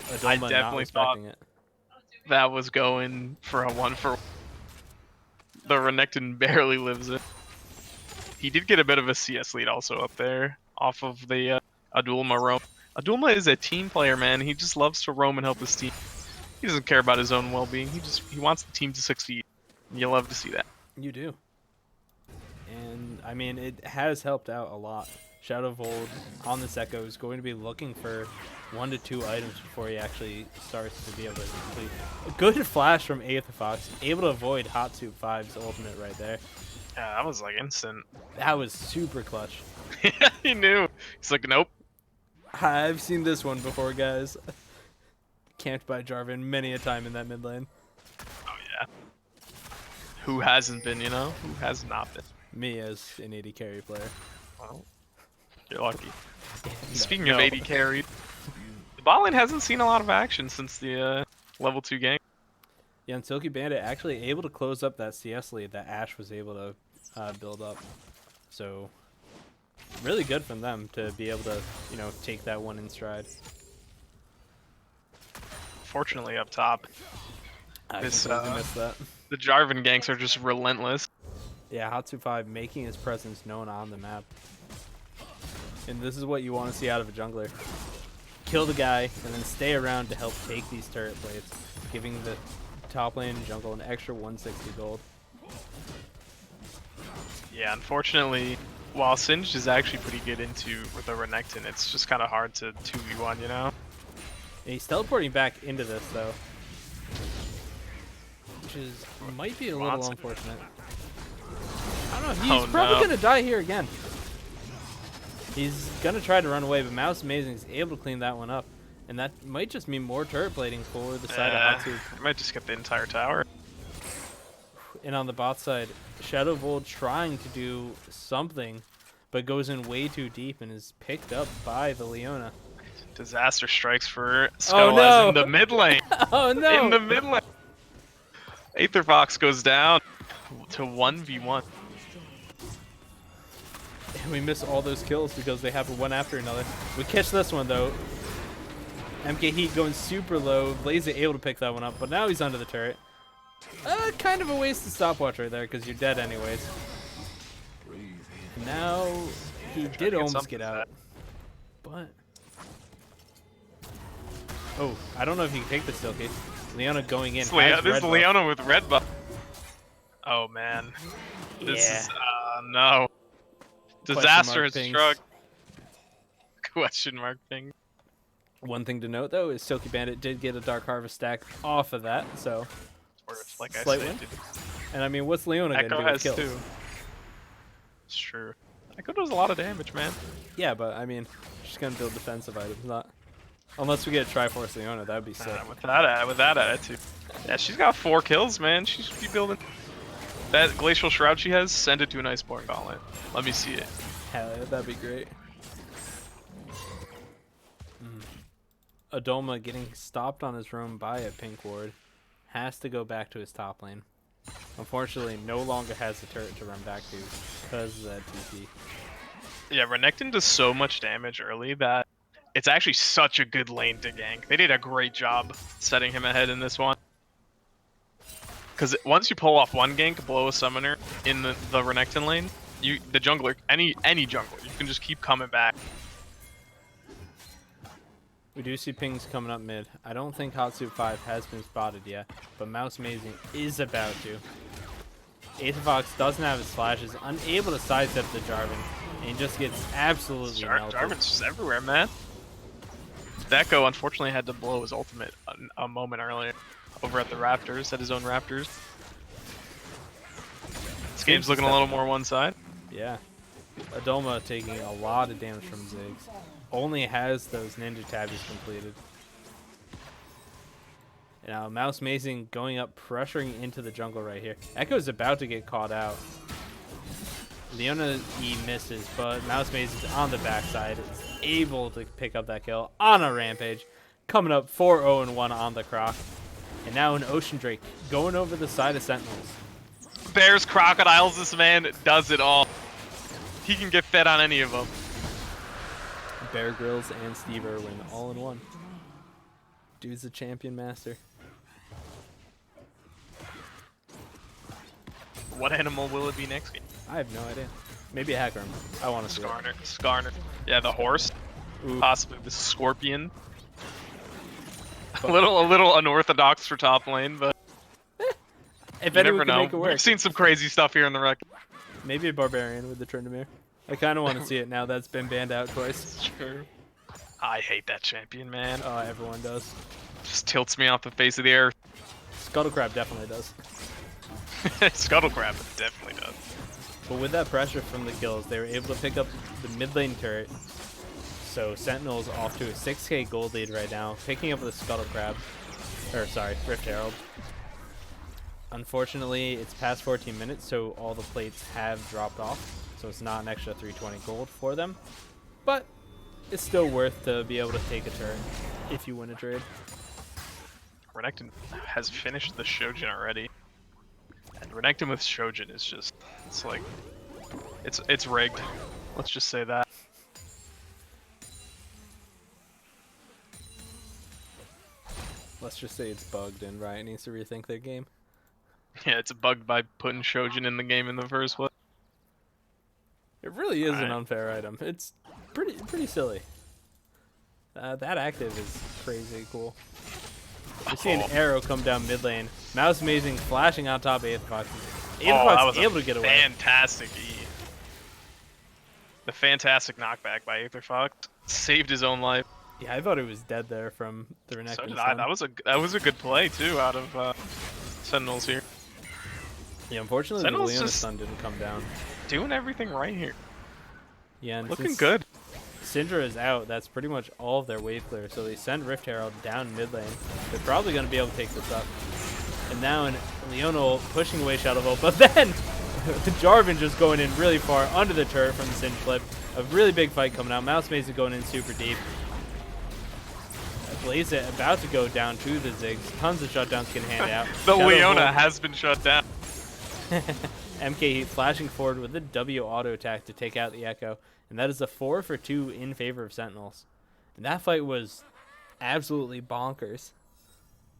Adolma not definitely expecting it. That was going for a 1-for-1. The Renekton barely lives it. He did get a bit of a CS lead also up there off of the Adulma roam. Adulma is a team player, man. He just loves to roam and help his team. He doesn't care about his own well-being. He wants the team to succeed. You love to see that. You do. And, I mean, it has helped out a lot. Shadow Volt on this Echo is going to be looking for 1 to 2 items before he actually starts to be able to complete. A good flash from Aetherfox, able to avoid Hot Soup 5's ultimate right there. Yeah, that was like instant. That was super clutch. He knew. He's like, nope. I've seen this one before, guys. Camped by Jarvan many a time in that mid lane. Oh yeah. Who hasn't been, you know? Who has not been? Me as an AD carry player. Well, you're lucky. No, Speaking of AD carry, the bot lane hasn't seen a lot of action since the level 2 gank. Yeah, and Silky Bandit actually able to close up that CS lead that Ashe was able to build up. So, really good from them to be able to, you know, take that one in stride. Fortunately, up top, I This, completely missed that. the Jarvan ganks are just relentless. Yeah, Hatsu 5 making his presence known on the map. And this is what you want to see out of a jungler. Kill the guy, and then stay around to help take these turret plates, giving the top lane and jungle an extra 160 gold. Yeah, unfortunately, while Singed is actually pretty good with the Renekton, it's just kind of hard to 2v1, you know? And he's teleporting back into this, though. Which is might be a little Wants it. unfortunate. I don't know, he's probably going to die here again. He's going to try to run away, but Mouse Amazing is able to clean that one up. And that might just mean more turret plating for the side of Hatsu. I might just get the entire tower. And on the bot side, Shadow Volt trying to do something, but goes in way too deep and is picked up by the Leona. Disaster strikes for Scuttle no. in the mid lane. Oh no! In the mid lane. Aetherfox goes down to 1v1. And we miss all those kills because they happen one after another. We catch this one though. MK Heat going super low. Blaze able to pick that one up, but now he's under the turret. Kind of a wasted stopwatch right there because you're dead anyways. Now he did almost get out, but oh, I don't know if he can take the Silky. Leona going in. This is Leona with red buff. Oh man, this Yeah. is no. Disaster has pings. struck. Question mark thing. One thing to note though is Silky Bandit did get a Dark Harvest stack off of that, so Worth, like I slight said, win. dude. And I mean, what's Leona gonna Echo do with has kills? 2. It's true. Echo does a lot of damage, man. Yeah, but I mean, she's gonna build defensive items, not Unless we get Triforce Leona, that'd be sick. With that attitude. Yeah, she's got 4 kills, man. She should be building. That Glacial Shroud she has, send it to an Iceborne Gauntlet. Let me see it. Hell yeah, that'd be great. Adoma getting stopped on his roam by a pink ward. Has to go back to his top lane. Unfortunately, no longer has the turret to run back to because of that TP. Yeah, Renekton does so much damage early that it's actually such a good lane to gank. They did a great job setting him ahead in this one. Because once you pull off one gank, blow a summoner in the Renekton lane, the jungler, any jungler, you can just keep coming back. We do see pings coming up mid. I don't think Hot Soup 5 has been spotted yet, but Mouse Amazing is about to. Aetherfox doesn't have his flashes, unable to sidestep the Jarvan, and he just gets absolutely melted. Jarvan's just everywhere, man. Deco unfortunately had to blow his ultimate a moment earlier over at the Raptors, at his own Raptors. This game's looking a little more one side. Yeah. Adoma taking a lot of damage from Ziggs. Only has those ninja tabbies completed. And now Mouse Amazing going up, pressuring into the jungle right here. Echo's about to get caught out. Leona, he misses, but Mouse Amazing's on the backside. Is able to pick up that kill on a rampage. Coming up 4-0-1 on the Croc. And now an Ocean Drake going over the side of Sentinels. Bears, crocodiles, this man does it all. He can get fed on any of them. Bear Grylls and Steve Irwin all in one. Dude's a champion master. What animal will it be next game? I have no idea. Maybe a hacker. I want to see it. Skarner. Yeah, the horse. Ooh. Possibly the scorpion. A little unorthodox for top lane, but If you anyone never can know. make it work. We've seen some crazy stuff here in the rec. Maybe a barbarian with the Tryndamere. I kind of want to see it now that's been banned out twice. True. I hate that champion, man. Oh, everyone does. Just tilts me off the face of the earth. Scuttlecrab definitely does. Scuttlecrab definitely does. But with that pressure from the kills, they were able to pick up the mid lane turret. So Sentinel's off to a 6k gold lead right now, picking up the Scuttlecrab. Or sorry, Rift Herald. Unfortunately, it's past 14 minutes, so all the plates have dropped off. So it's not an extra 320 gold for them. But it's still worth to be able to take a turn if you win a trade. Renekton has finished the Shojin already. And Renekton with Shojin is just, it's like, it's rigged. Let's just say that. Let's just say it's bugged and Riot needs to rethink their game. Yeah, it's bugged by putting Shojin in the game in the first place. It really is an unfair item. It's pretty silly. That active is crazy cool. We see an arrow come down mid lane. Mouse Amazing flashing on top of Aetherfox. Aetherfox able to get away. Fantastic E. The fantastic knockback by Aetherfox saved his own life. Yeah, I thought he was dead there from the Renekton. So did I. That was a good play too out of Sentinels here. Yeah, unfortunately Sentinels the Leona just stun didn't come down. Doing everything right here. Yeah, and Looking good. Syndra is out. That's pretty much all of their wave clear. So they send Rift Herald down mid lane. They're probably going to be able to take this up. And now in Leona pushing away Shadow Bolt, but then Jarvan just going in really far under the turret from the Syndra flip. A really big fight coming out. Mouse Maze is going in super deep. Blaze it about to go down to the Ziggs. Tons of shutdowns getting handed out. The Shadow Leona Bolt. has been shut down. MK flashing forward with a W auto attack to take out the Echo. And that is a 4 for 2 in favor of Sentinels. And that fight was absolutely bonkers.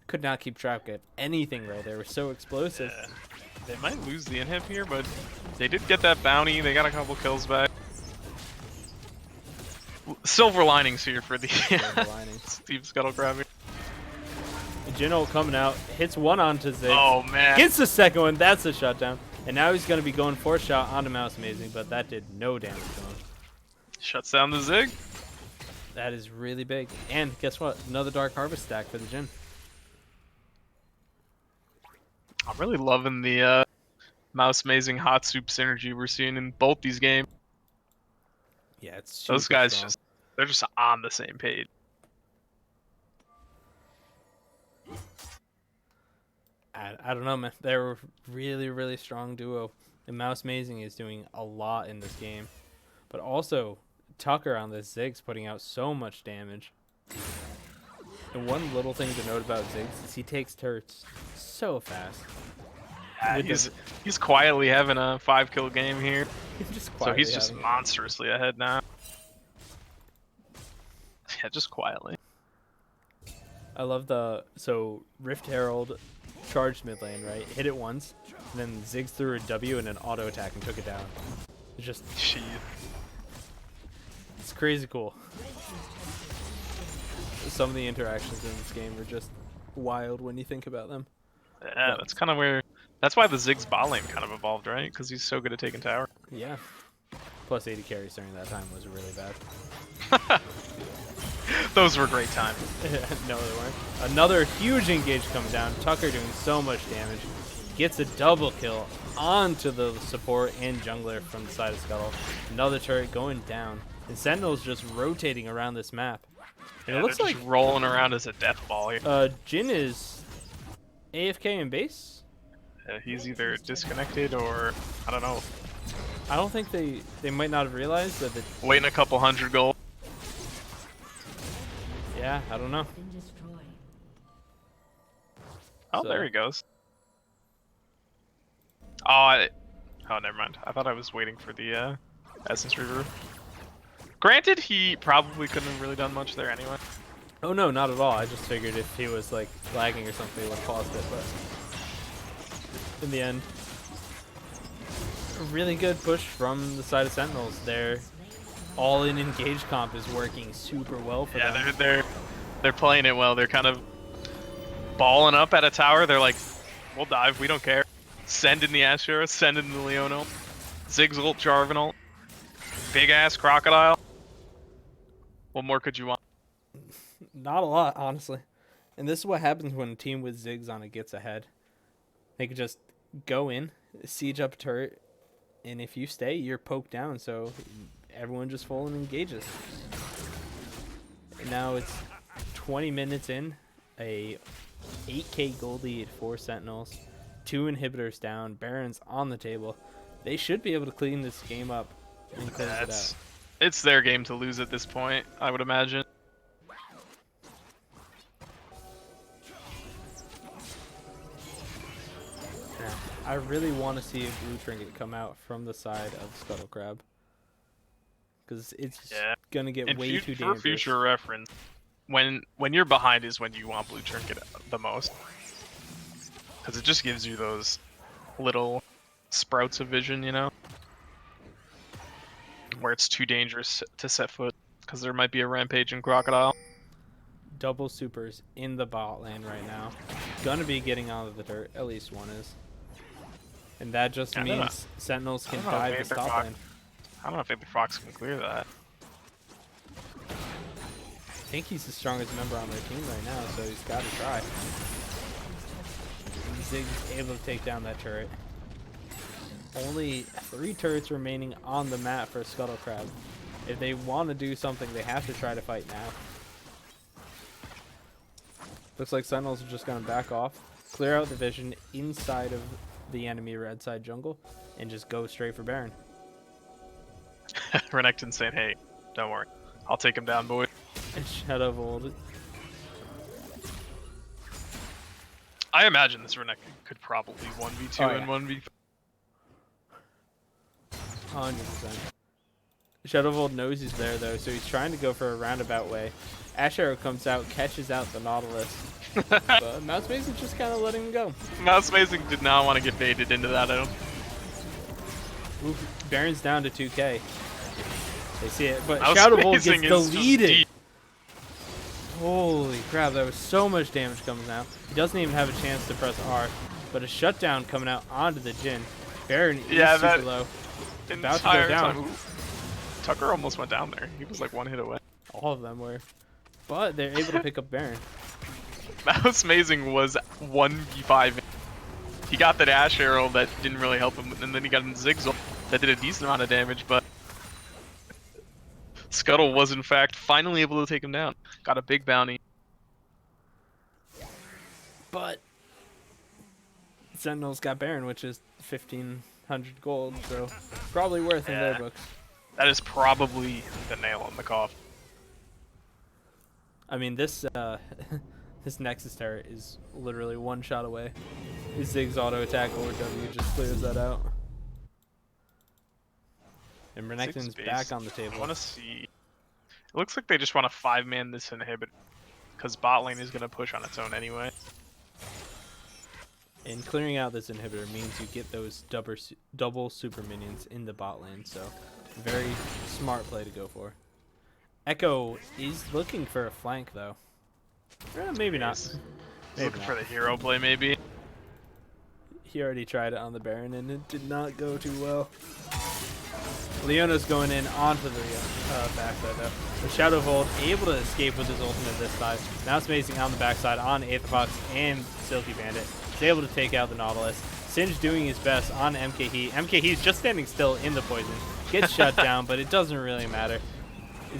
Could not keep track of anything right there. It was so explosive. Yeah. They might lose the inhib here, but they did get that bounty. They got a couple kills back. Silver linings here for the Steve Scuttlecrab here. Jinno coming out, hits one onto Ziggs. Oh man. Gets the second one, that's a shutdown. And now he's going to be going 4th shot onto Mouse Amazing, but that did no damage to him. Shuts down the Zig. That is really big. And guess what? Another Dark Harvest stack for the Jin. I'm really loving the Mouse Amazing Hot Soup synergy we're seeing in both these games. Yeah, it's Those super guys strong. they're just on the same page. I don't know, man. They're a really, really strong duo. And Mouse Mazing is doing a lot in this game. But also, Tucker on this Ziggs putting out so much damage. And one little thing to note about Ziggs is he takes turrets so fast. Yeah, he's quietly having a 5-kill game here. So he's just monstrously ahead now. Yeah, just quietly. I love so Rift Herald charged mid lane, right? Hit it once, and then Ziggs threw a W and an auto attack and took it down. It's just Shit. It's crazy cool. Some of the interactions in this game are just wild when you think about them. Yeah, that's kind of where. That's why the Ziggs bot lane kind of evolved, right? Because he's so good at taking tower. Yeah. Plus 80 carries during that time was really bad. Those were great times. No, they weren't. Another huge engage coming down. Tucker doing so much damage. Gets a double kill onto the support and jungler from the side of Scuttle. Another turret going down. And Sentinels just rotating around this map. And Yeah, it looks like just rolling around as a death ball here. Jin is AFK in base? He's either disconnected or I don't know. I don't think they might not have realized that Waiting a couple hundred gold. yeah, I don't know. Oh, So- there he goes. Oh, never mind. I thought I was waiting for the Essence Reaver. Granted, he probably couldn't have really done much there anyway. Oh no, not at all. I just figured if he was like lagging or something, he would have paused it, but in the end, a really good push from the side of Sentinels. Their all-in engage comp is working super well for them. Yeah, they're playing it well. They're kind of balling up at a tower. They're like, we'll dive. We don't care. Send in the Ashura. Send in the Leono. Ziggs ult, Jarvan ult. Big ass crocodile. What more could you want? Not a lot, honestly. And this is what happens when a team with Ziggs on it gets ahead. They can just go in, siege up a turret, and if you stay, you're poked down, so everyone just full and engages. And now it's 20 minutes in, a 8k gold lead for Sentinels, 2 inhibitors down, Baron's on the table. They should be able to clean this game up and close it out. It's their game to lose at this point, I would imagine. Now, I really want to see a blue trinket come out from the side of Scuttle Crab. Because it's going to get way too dangerous. For future reference, when you're behind is when you want blue trinket the most. Because it just gives you those little sprouts of vision, you know? Where it's too dangerous to set foot. Because there might be a rampaging crocodile. Double supers in the bot lane right now. Gonna be getting out of the dirt. At least one is. And that just means Sentinels can dive this top lane. I don't know if Aether Fox can clear that. I think he's the strongest member on their team right now, so he's got to try. Ziggs able to take down that turret. Only 3 turrets remaining on the map for Scuttle Crab. If they want to do something, they have to try to fight now. Looks like Sentinels are just going to back off, clear out the vision inside of the enemy red side jungle, and just go straight for Baron. Renekton saying, hey, don't worry. I'll take him down, boy. And Shadow Vold. I imagine this Renekton could probably 1v2 and 1v3. 100%. Shadow Vold knows he's there, though, so he's trying to go for a roundabout way. Ash Arrow comes out, catches out the Nautilus. But Mouse Mason's just kind of letting him go. Mouse Mason did not want to get baited into that, I don't. Oof, Baron's down to 2k. They see it, but Mouse Shadow Vold Mason gets is just deleted. deep. Holy crap, that was so much damage coming out. He doesn't even have a chance to press R, but a shutdown coming out onto the Jhin. Baron is super low. About to go down. Tucker almost went down there. He was like 1 hit away. All of them were. But they're able to pick up Baron. Mouse Mazing was 1v5. He got that Ash Arrow that didn't really help him, and then he got an Ziggs that did a decent amount of damage, but Scuttle was in fact finally able to take him down. Got a big bounty. But Sentinels got Baron, which is 1,500 gold, so probably worth in their Yeah. books. That is probably the nail in the coffin. I mean, this this Nexus turret is literally one shot away. Zig's auto attack or W just clears that out. And Renekton's back on the I table. want to see. It looks like they just want to 5-man this inhibitor, because bot lane is going to push on its own anyway. And clearing out this inhibitor means you get those double super minions in the bot lane, so very smart play to go for. Echo is looking for a flank, though. Maybe not. He's Maybe looking not. for the hero play, maybe. He already tried it on the Baron, and it did not go too well. Leona's going in onto the backside, though. The Shadow Vault able to escape with his ultimate this side. Now it's amazing on the backside on Aetherfox and Silky Bandit. He's able to take out the Nautilus. Singe doing his best on MK Heat. MK Heat's just standing still in the poison. Gets shut down, but it doesn't really matter.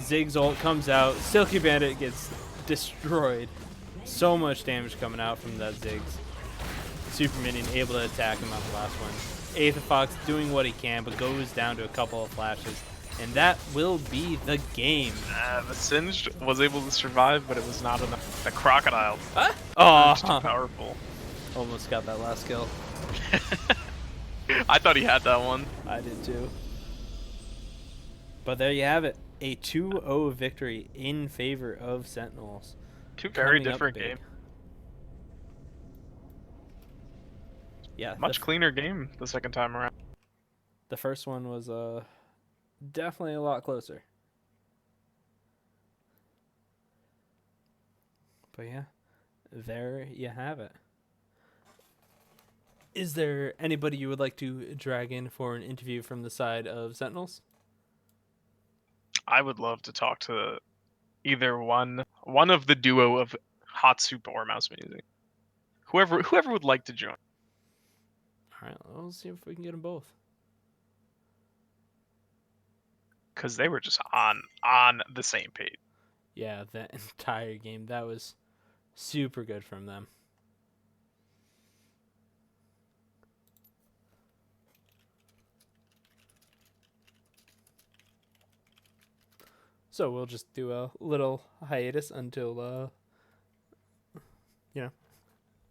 Zig's ult comes out. Silky Bandit gets destroyed. So much damage coming out from that Ziggs. Super Minion able to attack him on the last one. Aetherfox doing what he can, but goes down to a couple of flashes. And that will be the game. The Singed was able to survive, but it was not enough. The Crocodile Huh? was too Oh, powerful. almost got that last kill. I thought he had that one. I did too. But there you have it. A 2-0 victory in favor of Sentinels. Two very Coming up different big. games. Yeah, Much cleaner game the second time around. the first one was definitely a lot closer. But yeah, there you have it. Is there anybody you would like to drag in for an interview from the side of Sentinels? I would love to talk to either one of the duo of Hot Soup or Mouse Music. Whoever would like to join. All right, we'll see if we can get them both. Because they were just on the same page. Yeah, that entire game, that was super good from them. So we'll just do a little hiatus until,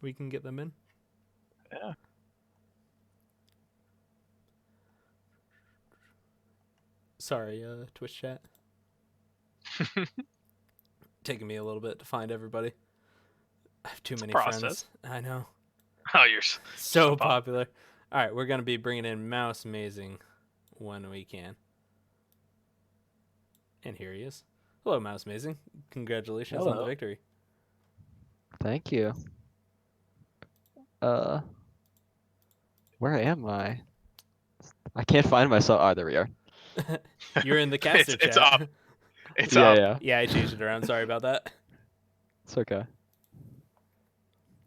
we can get them in. Yeah. Sorry, Twitch chat. Taking me a little bit to find everybody. I have too many friends. process. I know. Oh, you're So popular. All right, we're going to be bringing in Mouse Amazing when we can. And here he is. Hello, Mouse Amazing. Congratulations on the Hello. victory. Thank you. Where am I? I can't find myself. Oh, there we are. You're in the caster chat. It's up. It's yeah, up. yeah. Yeah, I changed it around. Sorry about that. It's okay. All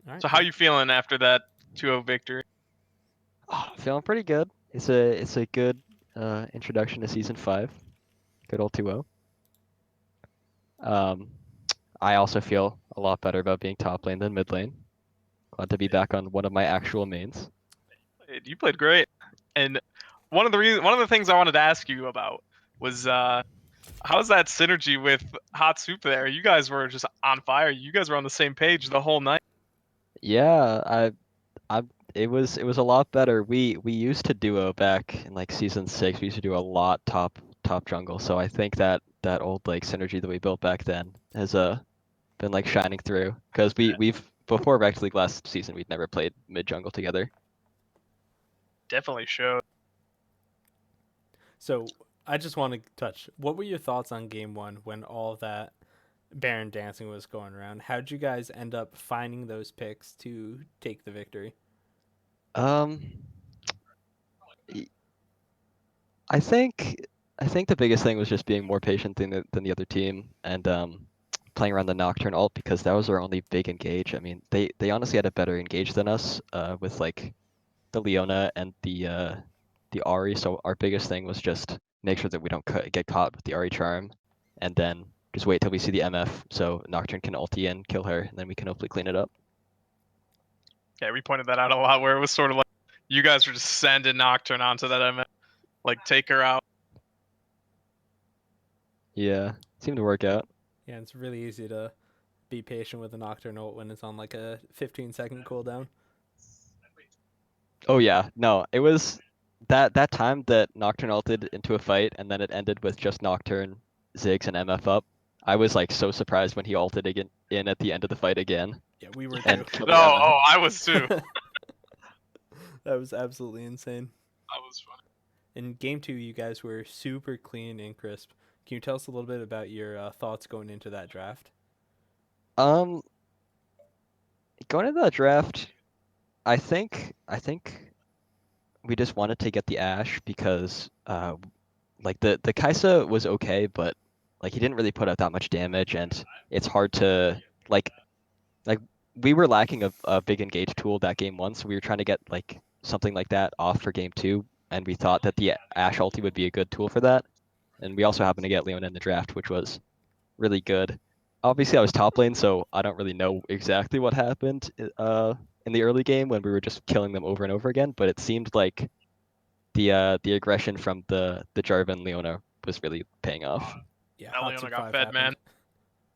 right. So how you feeling after that 2-0 victory? Oh, feeling pretty good. It's a good introduction to season 5. Good old 2-0. I also feel a lot better about being top lane than mid lane. Glad to be back on one of my actual mains. You played great. And one of the things I wanted to ask you about was how's that synergy with Hot Soup there? You guys were just on fire. You guys were on the same page the whole night. Yeah, it was a lot better. We used to duo back in like season 6. We used to do a lot top jungle. So I think that old like synergy that we built back then has been like shining through, because we've before Rec League last season we'd never played mid jungle together. Definitely showed. So I just want to touch. What were your thoughts on game 1 when all that Baron dancing was going around? How'd you guys end up finding those picks to take the victory? I think the biggest thing was just being more patient than the other team, and playing around the Nocturne ult, because that was our only big engage. I mean, they honestly had a better engage than us with like the Leona and the Ahri. So our biggest thing was just make sure that we don't get caught with the Ahri charm, and then just wait till we see the MF so Nocturne can ulti and kill her, and then we can hopefully clean it up. Yeah, we pointed that out a lot, where it was sort of like you guys were just sending Nocturne onto that MS, like take her out. Yeah, seemed to work out. Yeah, it's really easy to be patient with a Nocturne ult when it's on like a 15-second cooldown. Oh yeah, no, it was that time that Nocturne ulted into a fight and then it ended with just Nocturne, Ziggs, and MF up. I was like so surprised when he ulted again in at the end of the fight again Yeah, we were too. and killed No, the MF. oh, I was too. That was absolutely insane. That was fun. In game 2, you guys were super clean and crisp. Can you tell us a little bit about your thoughts going into that draft? Um, Going into that draft, I think we just wanted to get the Ashe because like the Kaisa was okay, but like he didn't really put out that much damage, and it's hard to like we were lacking a big engage tool that game one, so we were trying to get like something like that off for game two, and we thought that the Ashe ulti would be a good tool for that. And we also happened to get Leona in the draft, which was really good. Obviously, I was top lane, so I don't really know exactly what happened in the early game when we were just killing them over and over again. But it seemed like the aggression from the Jarvan and Leona was really paying off. Yeah, That Hot Leona Soup got 5 fed, happened. man.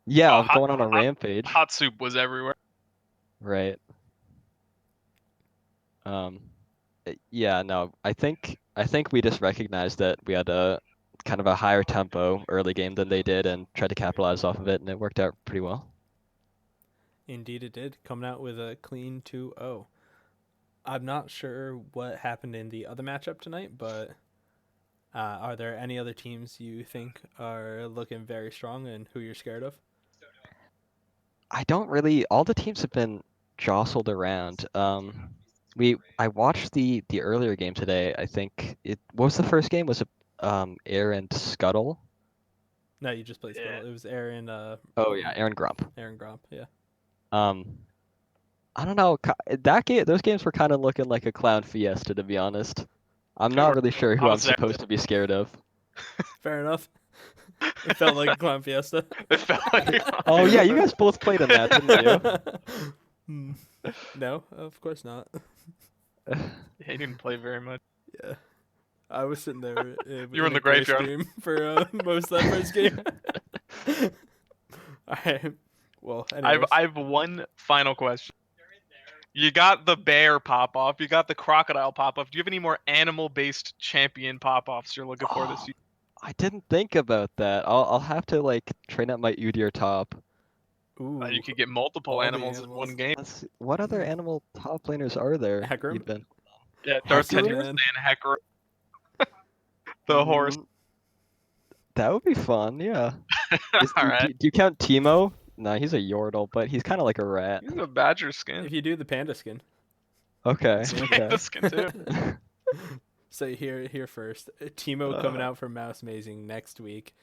Yeah, Oh, I'm going on a rampage. Hot soup was everywhere. Right. Um, yeah, no, I think we just recognized that we had a kind of a higher tempo early game than they did and tried to capitalize off of it, and it worked out pretty well. Indeed it did, coming out with a clean 2-0. I'm not sure what happened in the other matchup tonight, but are there any other teams you think are looking very strong and who you're scared of? I don't really. All the teams have been jostled around. I watched the earlier game today. I think it what was the first game? Was it Air and Scuttle? No, you just played Yeah. Scuttle. It was Aaron, Oh yeah, Aaron Grump. Aaron Gromp, yeah. Um, I don't know. Those games were kind of looking like a clown fiesta, to be honest. I'm They not were. really sure I who I'm was there. supposed to be scared of. Fair enough. It felt like a clown fiesta. It felt like. Oh yeah, you guys both played in that, didn't you? No, of course not. He didn't play very much. Yeah. I was sitting there You were in a the gray graveyard. stream for most of that first game. Alright. Well, anyways. I've one final question. You got the bear pop off. You got the crocodile pop off. Do you have any more animal based champion pop offs you're looking for this Oh, season? I didn't think about that. I'll have to like train up my Udyr top. Ooh, You could get multiple all the animals in animals. one game. Let's see, what other animal top laners are there Hecarim? even? Yeah, Darth Hecarim, Tenuous man. and Hecarim. The horse. That would be fun, yeah. All right. Do you count Teemo? No, he's a Yordle, but he's kind of like a rat. He's a badger skin. If you do the panda skin. Okay, It's Yeah. panda okay. skin too. So here first. Timo coming out from Mouse Amazing next week.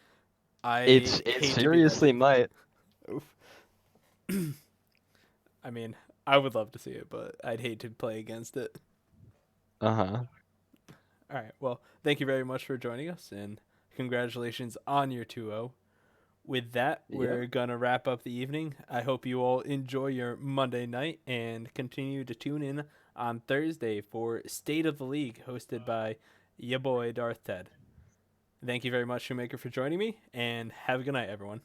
I It hate to be that seriously team. might. Oof. I mean, I would love to see it, but I'd hate to play against it. Uh-huh. All right. Well, thank you very much for joining us, and congratulations on your 2-0. With that, we're going to wrap up the evening. I hope you all enjoy your Monday night and continue to tune in on Thursday for State of the League, hosted by ya boy Darth Ted. Thank you very much, Shoemaker, for joining me, and have a good night, everyone.